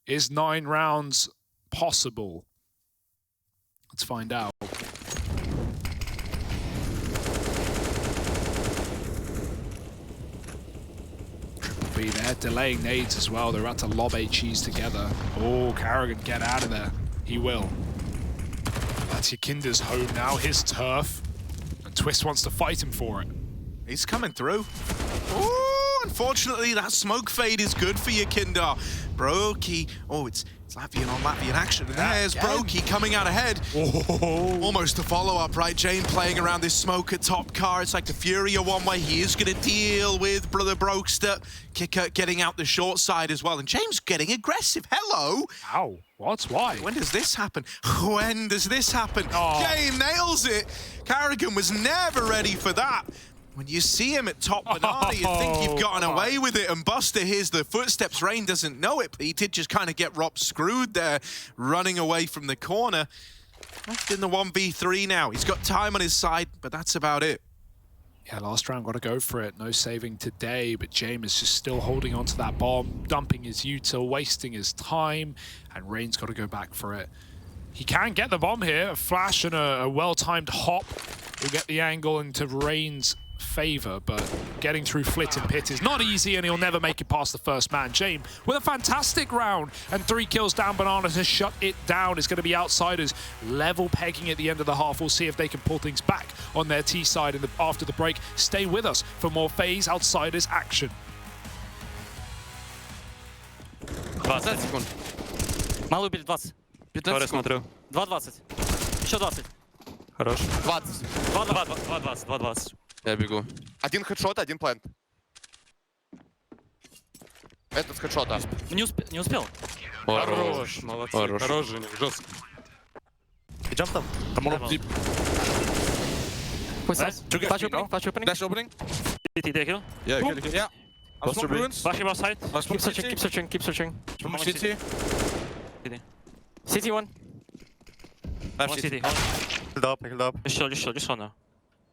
B: Is 9 rounds possible? Let's find out. Be there, delaying nades as well. They're about to lob HEs together. Oh, Karrigan, get out of there. He will. That's Yakinda's home now, his turf. And Twist wants to fight him for it.
A: He's coming through. Oh, unfortunately, that smoke fade is good for Yakinda. Brokey. Oh, it's Latvian on Latvian action. And there's Brokey coming out ahead.
B: Oh.
A: Almost a follow-up, right? Jane playing around this smoke at top car. It's like the Fury one way. He is going to deal with Brother Brokester. Kicker getting out the short side as well. And James getting aggressive. Hello.
B: Ow. What? Why?
A: When does this happen? When does this happen?
B: Oh.
A: Jane nails it. Karrigan was never ready for that. When you see him at top banana, you think you've gotten away with it, and Buster hears the footsteps. Rain doesn't know it, but he did just kind of get Rob screwed there, running away from the corner. Left in the 1v3 now. He's got time on his side, but that's about it.
B: Yeah, last round, got to go for it. No saving today, but James is just still holding onto that bomb, dumping his util, wasting his time, and Rain's got to go back for it. He can get the bomb here. A flash and a well-timed hop will get the angle into Rain's favor, but getting through Flit and Pit is not easy, and he'll never make it past the first man. James with a fantastic round and 3 kills down. Banana to shut it down. It's going to be Outsiders level pegging at the end of the half. We'll see if they can pull things back on their T side after the break. Stay with us for more FaZe Outsiders action.
D: 20 секунд. Малый убили 20. 15 секунд. 2-20. Еще 20. Хорош. 20. 2-20. Я бегу.
E: Один хедшот, один плент. Этот с хедшота.
D: Не успел.
E: Хорош.
D: Молодцы.
E: Хорош, Женя, жестко.
D: He jumped up.
E: Come on, deep.
D: Nice. Flash opening.
E: Dash opening.
D: CT take kill.
E: Yeah, kill. Yeah. I'm smoke ruins.
D: Flash him outside.
E: Keep
D: searching.
E: Smoke CT.
D: CT 1.
E: Left
D: One
E: CT.
D: CT. Healed up. Just one now.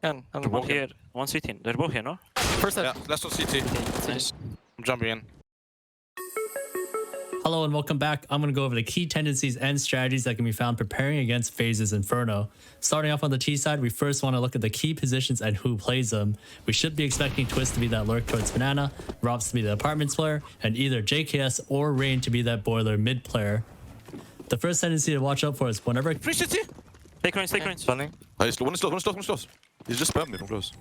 D: And one here. One CT. They're both here, no?
E: First yeah, last one CT.
D: Nice.
E: I'm jumping in.
F: Hello and welcome back. I'm going to go over the key tendencies and strategies that can be found preparing against FaZe's Inferno. Starting off on the T side, we first want to look at the key positions and who plays them. We should be expecting Twist to be that lurk towards Banana, Robs to be the apartments player, and either JKS or Rain to be that boiler mid player. The first tendency to watch out for is whenever...
E: Free CT!
D: Take ruins.
E: Stunning. One is close. He's just spammed me from close.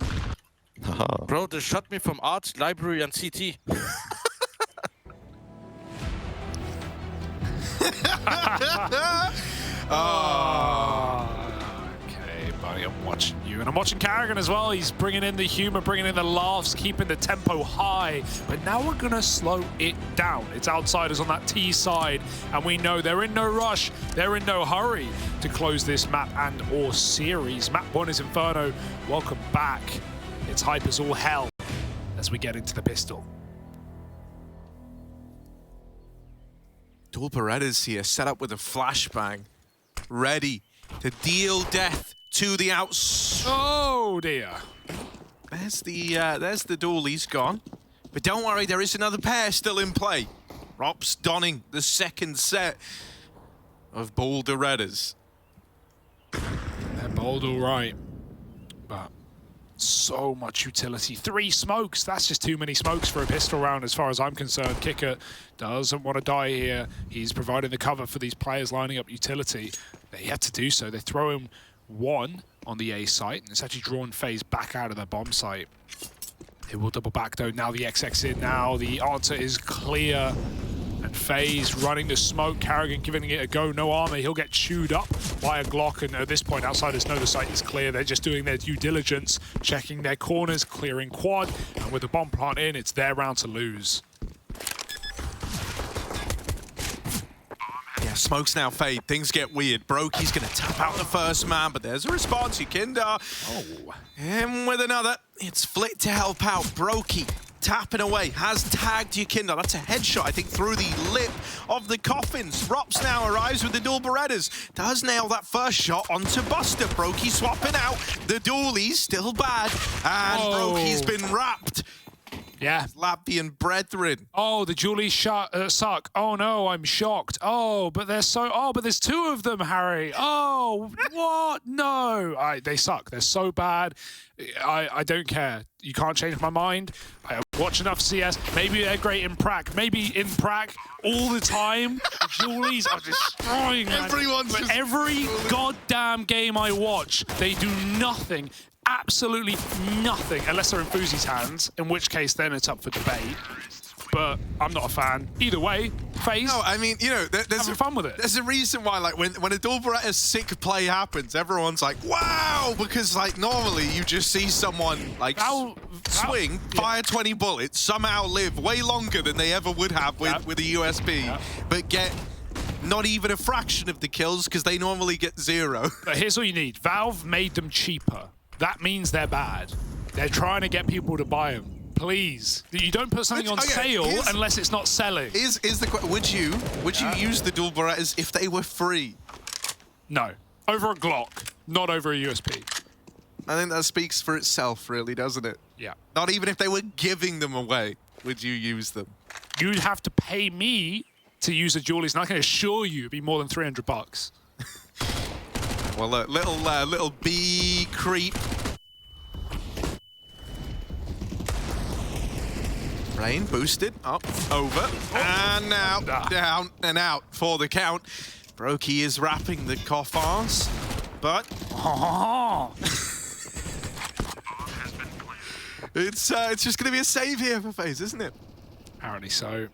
E: Bro, they shot me from Arts, Library, and CT.
B: Okay, buddy, I'm watching you. And I'm watching Karrigan as well. He's bringing in the humor, bringing in the laughs, keeping the tempo high. But now we're going to slow it down. It's Outsiders on that T side. And we know they're in no rush. They're in no hurry to close this map and or series. Map 1 is Inferno. Welcome back. It's hype as all hell as we get into the pistol.
A: Dual Berettas here, set up with a flashbang, ready to deal death to the outs.
B: Oh dear.
A: There's the duel, he's gone. But don't worry, there is another pair still in play. Rob's donning the second set of Berettas.
B: They're bold all right, but so much utility. 3 smokes, that's just too many smokes for a pistol round as far as I'm concerned. Kicker doesn't want to die here. He's providing the cover for these players lining up utility. They have to do so. They throw him 1 on the A site, and it's actually drawn FaZe back out of their bomb site. They will double back though. Now the XX in, now the answer is clear. And FaZe running the smoke, Carrigan giving it a go, no armor. He'll get chewed up by a Glock, and at this point, outsiders know the site is clear. They're just doing their due diligence, checking their corners, clearing quad, and with the bomb plant in, it's their round to lose.
A: Yeah, smokes now fade. Things get weird. Brokey's going to tap out the first man, but there's a response. Yukinda.
B: Oh.
A: Him with another. It's Flit to help out. Brokey tapping away. Has tagged Yukinda. That's a headshot, I think, through the lip of the coffins. Rops now arrives with the dual Berettas. Does nail that first shot onto Buster. Brokey swapping out. The dualie's still bad. And Brokey's been wrapped.
B: Yeah.
A: Latvian brethren.
B: Oh, the Julie suck. Oh no, I'm shocked. Oh, but they're so. Oh, but there's two of them, Harry. Oh, what? No, they suck. They're so bad. I don't care. You can't change my mind. I watch enough CS. Maybe they're great in prac. Maybe in prac all the time. The Julies are destroying.
A: Everyone's
B: but every goddamn game I watch, they do nothing. Absolutely nothing, unless they're in Fuzi's hands, in which case then it's up for debate. But I'm not a fan. Either way, FaZe.
A: No, I mean, you know, there's
B: fun with it.
A: There's a reason why, like, when a dual Beretta sick play happens, everyone's like, wow, because like normally you just see someone like swing, fire 20 bullets, somehow live way longer than they ever would have with a USB, but get not even a fraction of the kills because they normally get 0.
B: But here's all you need. Valve made them cheaper. That means they're bad. They're trying to get people to buy them. Please, you don't put something on sale unless it's not selling.
A: Is the question? Would you use the dual Berettas if they were free?
B: No, over a Glock, not over a USP.
A: I think that speaks for itself, really, doesn't it?
B: Yeah.
A: Not even if they were giving them away, would you use them?
B: You'd have to pay me to use a Julies, and I can assure you it'd be more than $300.
A: Well, little B creep. Rain boosted up, over, and now down and out for the count. Brokey is wrapping the coffers, but it's just going to be a save here for FaZe, isn't it?
B: Apparently so.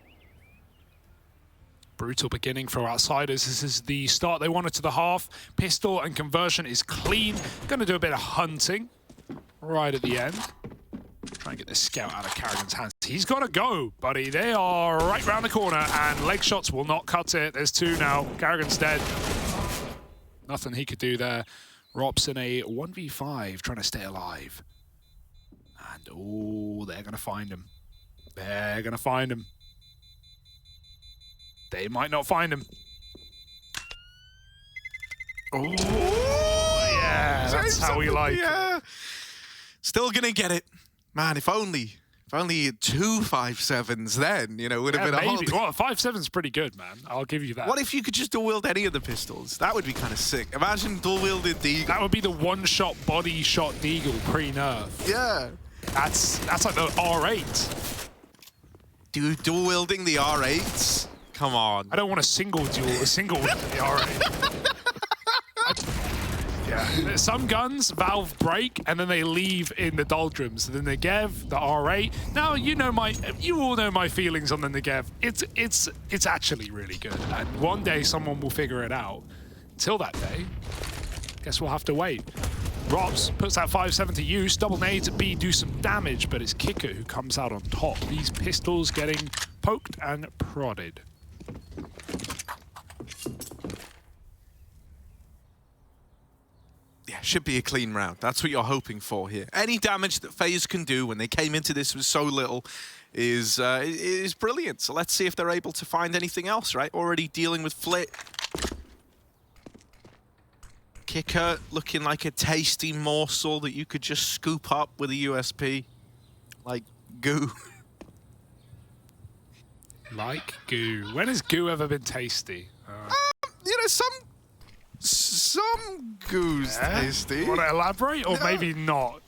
B: Brutal beginning for outsiders. This is the start they wanted to the half. Pistol and conversion is clean. Going to do a bit of hunting right at the end. Try and get this scout out of Carrigan's hands. He's got to go, buddy. They are right round the corner, and leg shots will not cut it. There's 2 now. Carrigan's dead. Nothing he could do there. Rops in a 1v5, trying to stay alive. And, oh, they're going to find him. They're going to find him. They might not find him.
A: Oh,
B: yeah, that's how we like it.
A: Still gonna get it, man. If only 2 5.7s, then would have been a whole.
B: Well, 5.7's pretty good, man. I'll give you that.
A: What if you could just dual wield any of the pistols? That would be kind of sick. Imagine dual wielded Deagle.
B: That would be the one-shot body shot Deagle pre-nerf.
A: Yeah.
B: That's like the R8.
A: Dude, dual wielding the R8s. Come on.
B: I don't want a single R8. Yeah, some guns Valve break and then they leave in the doldrums. The Negev, the R8. Now you all know my feelings on the Negev. It's actually really good, and one day someone will figure it out. Till that day, guess we'll have to wait. Robs puts that 5.7 to use. Double nades at B do some damage, but it's Kicker who comes out on top. These pistols getting poked and prodded.
A: Yeah, should be a clean round. That's what you're hoping for here. Any damage that FaZe can do when they came into this with so little is brilliant. So let's see if they're able to find anything else, right? Already dealing with Flit. Kicker looking like a tasty morsel that you could just scoop up with a USP. Like goo.
B: Like goo. When has goo ever been tasty?
A: Some goo's tasty.
B: Want to elaborate, or maybe not?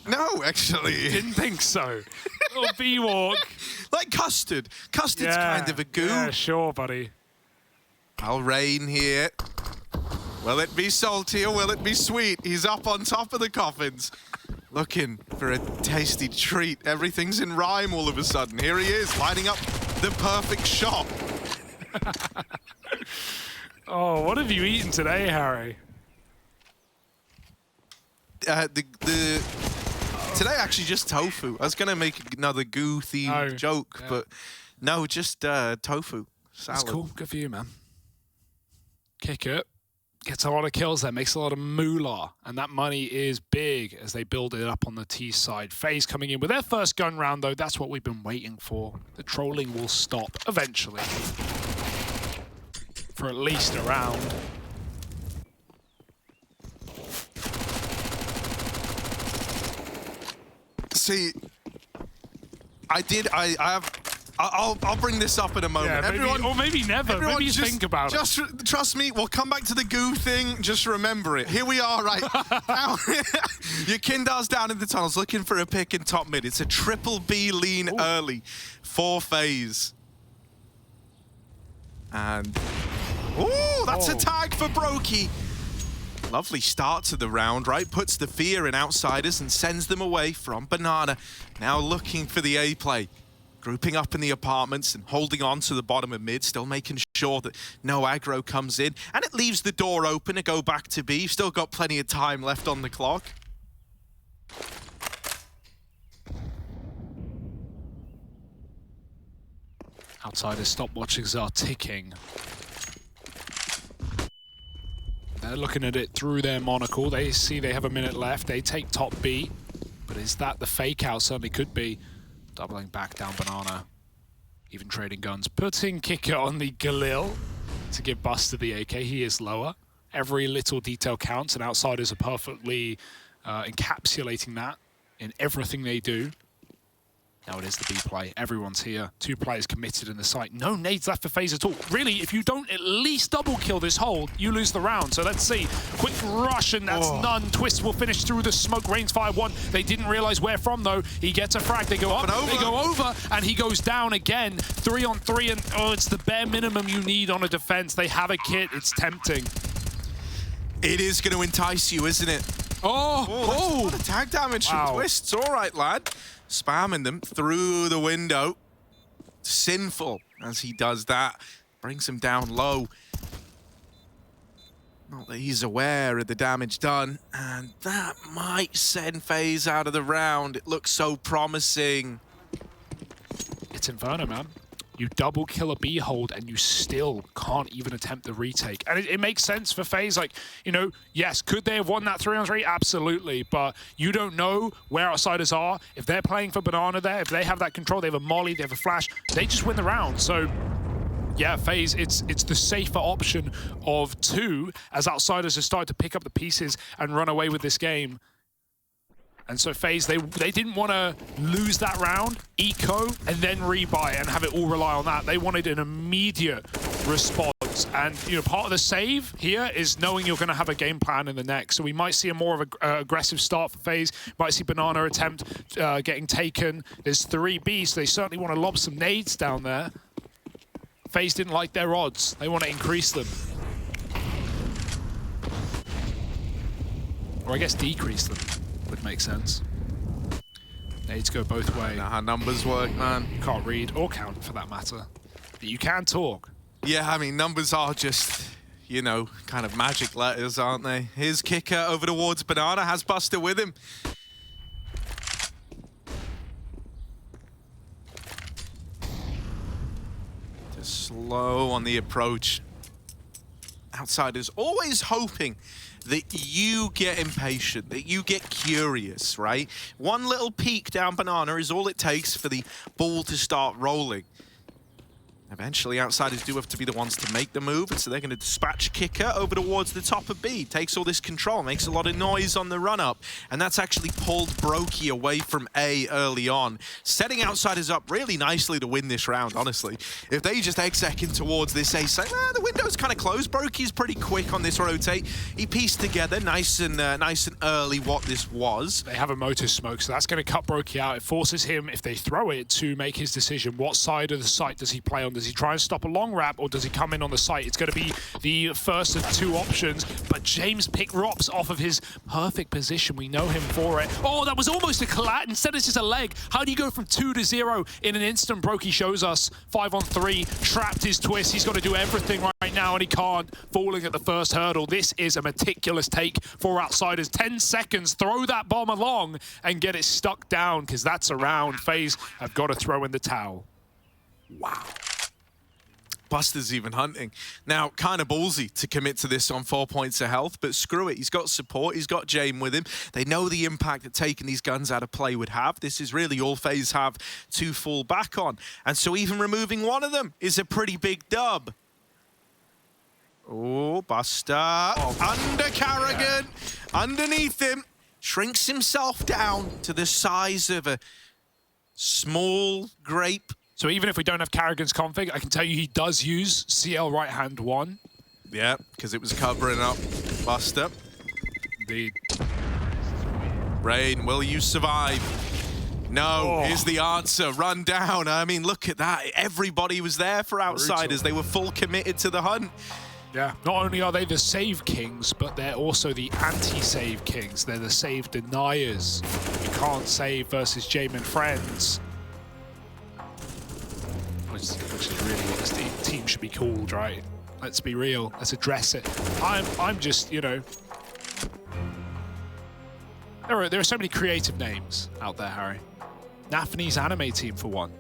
A: No, actually.
B: Didn't think so. Little B-walk.
A: Like custard. Custard's kind of a goo.
B: Yeah, sure, buddy.
A: I'll rain here. Will it be salty or will it be sweet? He's up on top of the coffins. Looking for a tasty treat. Everything's in rhyme all of a sudden. Here he is, lining up the perfect shot.
B: Oh, what have you eaten today, Harry?
A: Today actually just tofu. I was gonna make another goo-themed joke, but no, just tofu salad.
B: That's cool. Good for you, man. Kick it. Gets a lot of kills there, makes a lot of moolah, and that money is big as they build it up on the T side. FaZe coming in with their first gun round, though. That's what we've been waiting for. The trolling will stop eventually. For at least a round.
A: See, I'll bring this up in a moment.
B: Yeah, maybe never. Maybe you think about it.
A: Just trust me, we'll come back to the goo thing. Just remember it. Here we are, right? Now, Yakindar's down in the tunnels looking for a pick in top mid. It's a triple B lean early for FaZe. And, that's a tag for Brokey. Lovely start to the round, right? Puts the fear in Outsiders and sends them away from Banana. Now looking for the A play. Grouping up in the apartments and holding on to the bottom of mid, still making sure that no aggro comes in. And it leaves the door open to go back to B. You've still got plenty of time left on the clock.
B: Outsiders stopwatches are ticking. They're looking at it through their monocle. They see they have a minute left. They take top B. But is that the fake out? Certainly could be. Doubling back down Banana. Even trading guns. Putting Kicker on the Galil to give Buster the AK. He is lower. Every little detail counts, and Outsiders are perfectly encapsulating that in everything they do. Now it is the B play. Everyone's here. 2 players committed in the site. No nades left for FaZe at all. Really, if you don't at least double kill this hold, you lose the round. So let's see. Quick rush, and that's none. Twist will finish through the smoke. Rains fire 1. They didn't realize where from, though. He gets a frag. They go up, they go over, and he goes down again. 3 on 3, and it's the bare minimum you need on a defense. They have a kit. It's tempting.
A: It is going to entice you, isn't it?
B: Oh,
A: that's a lot of tag damage from Twist. All right, lad. Spamming them through the window. Sinful as he does that. Brings him down low. Not that he's aware of the damage done. And that might send FaZe out of the round. It looks so promising.
B: It's Inferno, man. You double kill a B hold and you still can't even attempt the retake. And it makes sense for FaZe. Like, you know, yes, could they have won that 3-on-3? Absolutely. But you don't know where Outsiders are. If they're playing for Banana there, if they have that control, they have a molly, they have a flash, they just win the round. So, yeah, FaZe, it's the safer option of 2 as Outsiders have started to pick up the pieces and run away with this game. And so FaZe, they didn't want to lose that round, eco, and then rebuy and have it all rely on that. They wanted an immediate response. And, you know, part of the save here is knowing you're going to have a game plan in the next. So we might see a more of an aggressive start for FaZe. Might see Banana attempt getting taken. There's 3 B, so they certainly want to lob some nades down there. FaZe didn't like their odds. They want to increase them. Or I guess decrease them. Would make sense. Nades go both ways.
A: How numbers work, man.
B: You can't read or count for that matter. But you can talk.
A: Yeah, I mean, numbers are just, you know, kind of magic letters, aren't they? Here's Kicker over towards Banana, has Buster with him. Just slow on the approach. Outsiders always hoping that you get impatient, that you get curious, right? One little peek down Banana is all it takes for the ball to start rolling. Eventually, Outsiders do have to be the ones to make the move, and so they're going to dispatch Kicker over towards the top of B. Takes all this control, makes a lot of noise on the run-up, and that's actually pulled Brokey away from A early on, setting Outsiders up really nicely to win this round, honestly. If they just exec towards this A, say, the window's kind of closed. Brokey's pretty quick on this rotate. He pieced together nice and early what this was.
B: They have a motor smoke, so that's going to cut Brokey out. It forces him, if they throw it, to make his decision. What side of the site does he play on this Does he try and stop a long wrap, or does he come in on the site? It's going to be the first of two options, but James picked Rops off of his perfect position. We know him for it. Oh, that was almost a collat. Instead, it's just a leg. How do you go from 2 to 0 in an instant? Brokey shows us 5 on 3, trapped his twist. He's got to do everything right now, and he can't. Falling at the first hurdle. This is a meticulous take for Outsiders. 10 seconds, throw that bomb along and get it stuck down, because that's a round. FaZe have got to throw in the towel.
A: Wow. Buster's even hunting. Now, kind of ballsy to commit to this on 4 points of health, but screw it. He's got support. He's got Jame with him. They know the impact that taking these guns out of play would have. This is really all FaZe have to fall back on. And so even removing one of them is a pretty big dub. Oh, Buster. Under Carrigan. Underneath him. Shrinks himself down to the size of a small grape.
B: So even if we don't have Carrigan's config, I can tell you he does use CL right hand 1.
A: Yeah, because it was covering up Buster.
B: Indeed.
A: Rain, will you survive? No, is the answer. Run down. I mean, look at that. Everybody was there for Outsiders. They were full committed to the hunt.
B: Yeah, not only are they the save kings, but they're also the anti-save kings. They're the save deniers. You can't save versus Jame and friends. Which is really what this team should be called, right? Let's be real. Let's address it. I'm just, you know... There are so many creative names out there, Harry. Nafany's anime team, for one.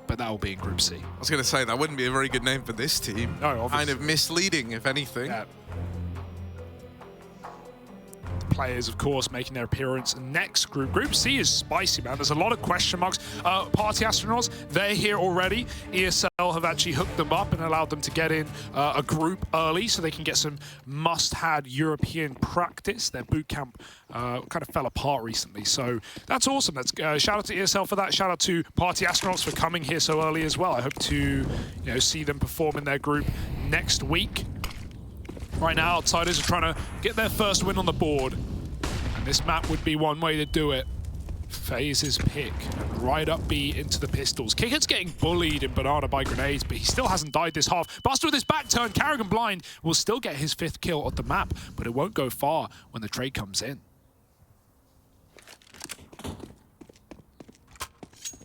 B: But that will be in Group C.
A: I was going to say, that wouldn't be a very good name for this team.
B: No, obviously.
A: Kind of misleading, if anything.
B: Yeah. The players, of course, making their appearance next group. Group C is spicy, man. There's a lot of question marks. Party Astronauts, they're here already. ESL have actually hooked them up and allowed them to get in a group early so they can get some must-had European practice. Their boot camp kind of fell apart recently, so that's awesome. That's shout out to ESL for that. Shout out to Party Astronauts for coming here so early as well. I hope to see them perform in their group next week. Right now, Outsiders are trying to get their first win on the board, and this map would be one way to do it. FaZe's pick, right up B into the pistols. Kicker's getting bullied in Banana by grenades, but he still hasn't died this half. Buster with his back turn, Carrigan blind, will still get his 5th kill on the map, but it won't go far when the trade comes in.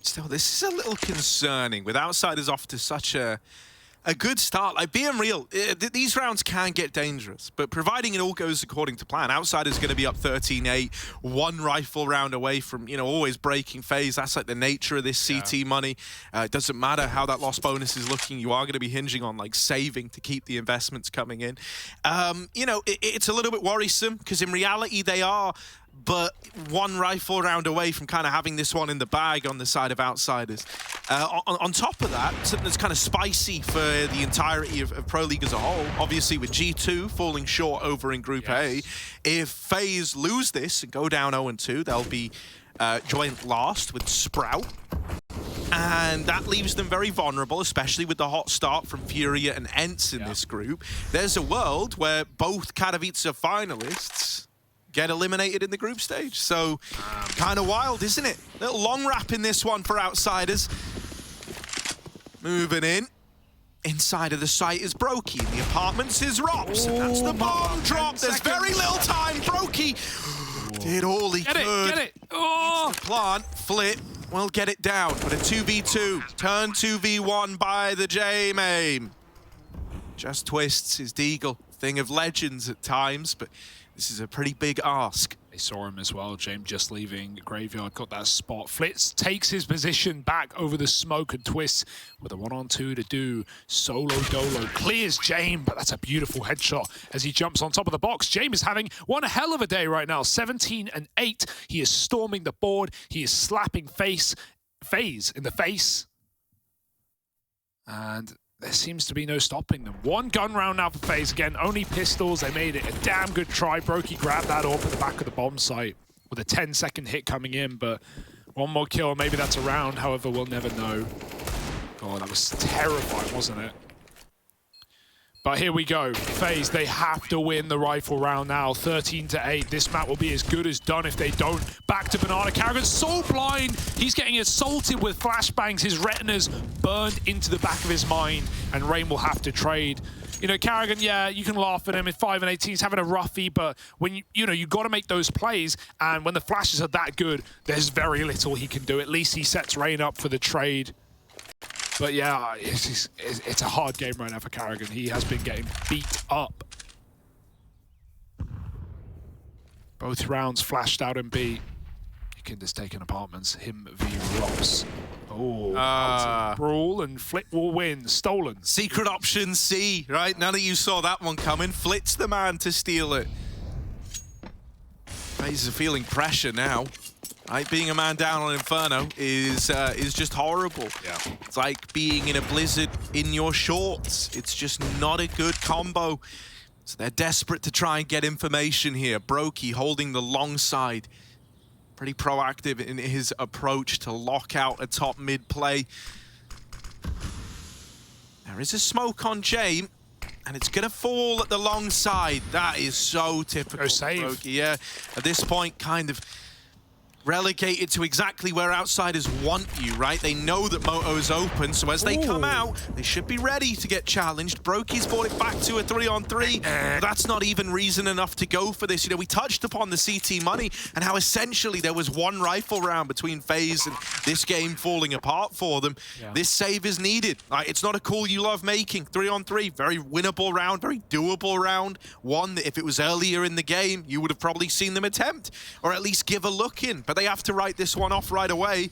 A: Still, this is a little concerning with Outsiders off to such a good start. Like, being real, these rounds can get dangerous, but providing it all goes according to plan, Outsiders going to be up 13-8, 1 rifle round away from, always breaking FaZe. That's like the nature of this CT money. It doesn't matter how that loss bonus is looking. You are going to be hinging on, like, saving to keep the investments coming in. It's a little bit worrisome, because in reality, they are but 1 rifle round away from kind of having this one in the bag on the side of Outsiders. On top of that, something that's kind of spicy for the entirety of Pro League as a whole, obviously with G2 falling short over in Group A, if FaZe lose this and go down 0-2, they'll be joint last with Sprout. And that leaves them very vulnerable, especially with the hot start from Furia and Ents in this group. There's a world where both Katowice finalists get eliminated in the group stage. So, kind of wild, isn't it? Little long wrap in this one for Outsiders. Moving in. Inside of the site is Brokey. In the apartments is Rops. And that's the bomb drop. There's very little time. Brokey did all he could.
B: Get it! Oh!
A: Needs to plant, flip. Well, get it down. But a 2v2. Turn 2v1 by the J-Main. Just twists his deagle. Thing of legends at times, but this is a pretty big ask.
B: They saw him as well. James just leaving Graveyard, got that spot. Flitz takes his position back over the smoke and twists with a 1-on-2 to do. Solo Dolo clears James, but that's a beautiful headshot as he jumps on top of the box. James is having one hell of a day right now. 17-8. He is storming the board. He is slapping FaZe in the face. And there seems to be no stopping them. 1 gun round now for FaZe again. Only pistols. They made it a damn good try. Brokey grabbed that up at the back of the bomb site with a 10-second hit coming in, but 1 more kill. Maybe that's a round. However, we'll never know. God, that was terrifying, wasn't it? But here we go. FaZe, they have to win the rifle round now. 13-8. This map will be as good as done if they don't. Back to Banana. Karrigan's so blind. He's getting assaulted with flashbangs. His retina's burned into the back of his mind. And Rain will have to trade. You know, Karrigan, yeah, you can laugh at him at 5 and 18. He's having a roughie, but when you got to make those plays, and when the flashes are that good, there's very little he can do. At least he sets Rain up for the trade. But yeah, it's a hard game right now for Karrigan. He has been getting beat up. Both rounds flashed out in B. Kinder's taking apartments. Him v Rops. Oh, brawl and Flit will win. Stolen.
A: Secret option C, right? None of you saw that one coming. Flit's the man to steal it. FaZe are feeling pressure now. Right, being a man down on Inferno is just horrible.
B: Yeah.
A: It's like being in a blizzard in your shorts. It's just not a good combo. So they're desperate to try and get information here. Brokey holding the long side. Pretty proactive in his approach to lock out a top mid play. There is a smoke on Jame, and it's gonna fall at the long side. That is so typical.
B: No save.
A: Brokey. Yeah, at this point, kind of relegated to exactly where outsiders want you, right? They know that Moto is open, so as they come out, they should be ready to get challenged. Brokey's brought it back to a 3-on-3. That's not even reason enough to go for this. You know, we touched upon the CT money and how essentially there was one rifle round between FaZe and this game falling apart for them. Yeah. This save is needed. It's not a call you love making. 3-on-3, very winnable round, very doable round. One that if it was earlier in the game, you would have probably seen them attempt, or at least give a look in. But they have to write this one off right away.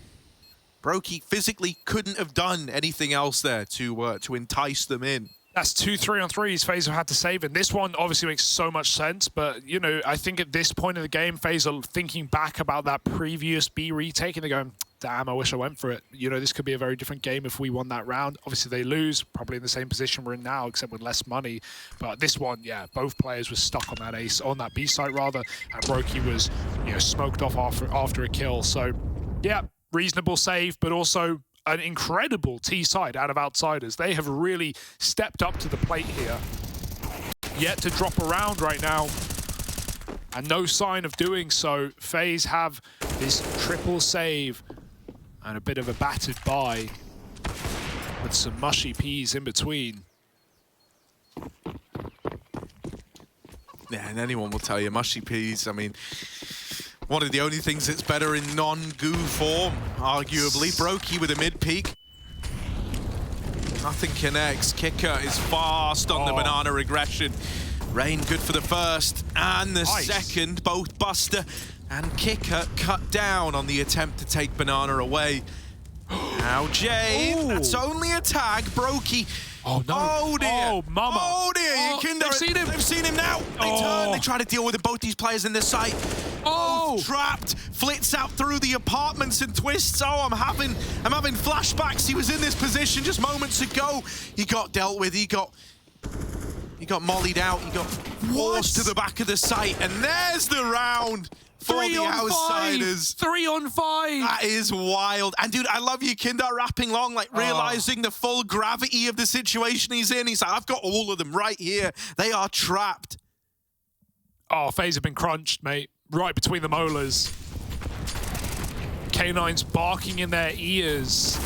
A: Brokey physically couldn't have done anything else there to entice them in.
B: That's 2 3-on-3s FaZe have had to save, and this one obviously makes so much sense, but, you know, I think at this point in the game, FaZe are thinking back about that previous B retake, and they're going, damn, I wish I went for it. You know, this could be a very different game if we won that round. Obviously, they lose, probably in the same position we're in now, except with less money. But this one, yeah, both players were stuck on that ace, on that B site rather, and Brokey was, you know, smoked off after a kill. So, yeah, reasonable save, but also an incredible T side out of outsiders. They have really stepped up to the plate here. Yet to drop around right now, and no sign of doing so. FaZe have this triple save and a bit of a battered bye with some mushy peas in between.
A: Yeah, and anyone will tell you, mushy peas, I mean, one of the only things that's better in non-goo form, arguably. Brokey with a mid-peak. Nothing connects. Kicker is fast on the banana regression. Rain good for the first and the second. Both Buster and Kicker cut down on the attempt to take banana away. Now Jay, that's only a tag. Brokey.
B: Oh no!
A: Oh dear!
B: Oh mama!
A: Oh dear!
B: Oh,
A: They've seen him! They've seen him now! They turn. They try to deal with both these players in this site. Both trapped. Flits out through the apartments and twists. Oh, I'm having flashbacks. He was in this position just moments ago. He got dealt with. He got mollied out. He got forced to the back of the site, and there's the round.
B: 3 on 5.
A: Outsiders.
B: 3 on 5.
A: That is wild. And dude, I love you, Kinder, rapping long, like realizing the full gravity of the situation he's in. He's like, I've got all of them right here. They are trapped.
B: Oh, FaZe have been crunched, mate. Right between the molars. Canines barking in their ears.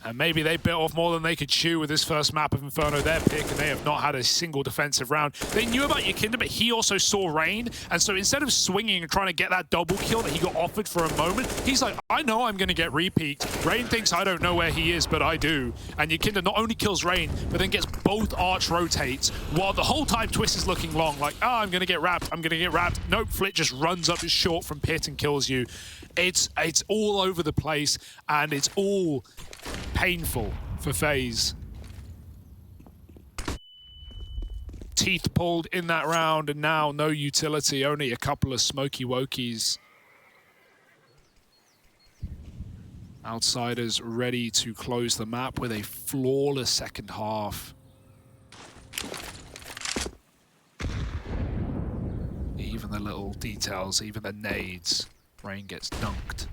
B: And maybe they bit off more than they could chew with this first map of Inferno. Their pick, and they have not had a single defensive round. They knew about Yakinda, but he also saw Rain. And so instead of swinging and trying to get that double kill that he got offered for a moment, he's like, I know I'm going to get repeaked. Rain thinks I don't know where he is, but I do. And Yakinda not only kills Rain, but then gets both arch rotates, while the whole time Twist is looking long, like, oh, I'm going to get wrapped. I'm going to get wrapped. Nope, Flit just runs up his short from pit and kills you. It's all over the place, and it's all painful for FaZe. Teeth pulled in that round, and now no utility, only a couple of smoky wokies. Outsiders ready to close the map with a flawless second half. Even the little details, even the nades. Rain gets dunked.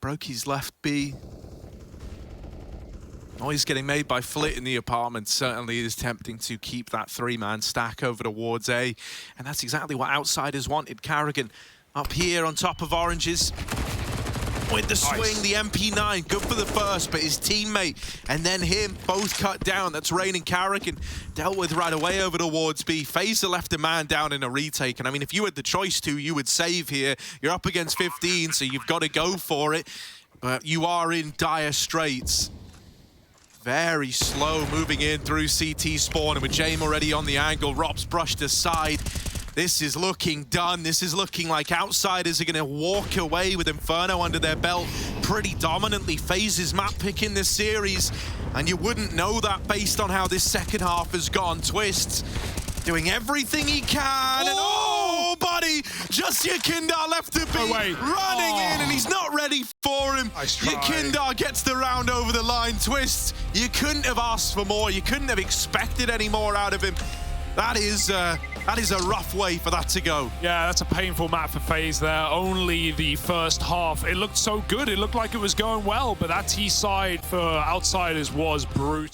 A: Brokey's left B. Noise getting made by Flit in the apartment certainly is tempting to keep that three-man stack over towards A. And that's exactly what Outsiders wanted. Carrigan up here on top of Oranges. With the swing, the MP9, good for the first, but his teammate and then him both cut down. That's Rain and Carrigan dealt with right away over towards B. FaZe left a man down in a retake, and I mean, if you had the choice to, you would save here. You're up against 15, so you've got to go for it, but you are in dire straits. Very slow moving in through CT spawn, and with Jame already on the angle, Rob's brushed aside. This is looking done. This is looking like Outsiders are going to walk away with Inferno under their belt pretty dominantly. FaZe's map pick in this series, and you wouldn't know that based on how this second half has gone. Twist doing everything he can, and oh, buddy, just Yakindar left to be running in, and he's not ready for him. Yakindar gets the round over the line. Twist, you couldn't have asked for more. You couldn't have expected any more out of him. That is a rough way for that to go.
B: Yeah, that's a painful map for FaZe there. Only the first half. It looked so good. It looked like it was going well, but that T side for Outsiders was brutal.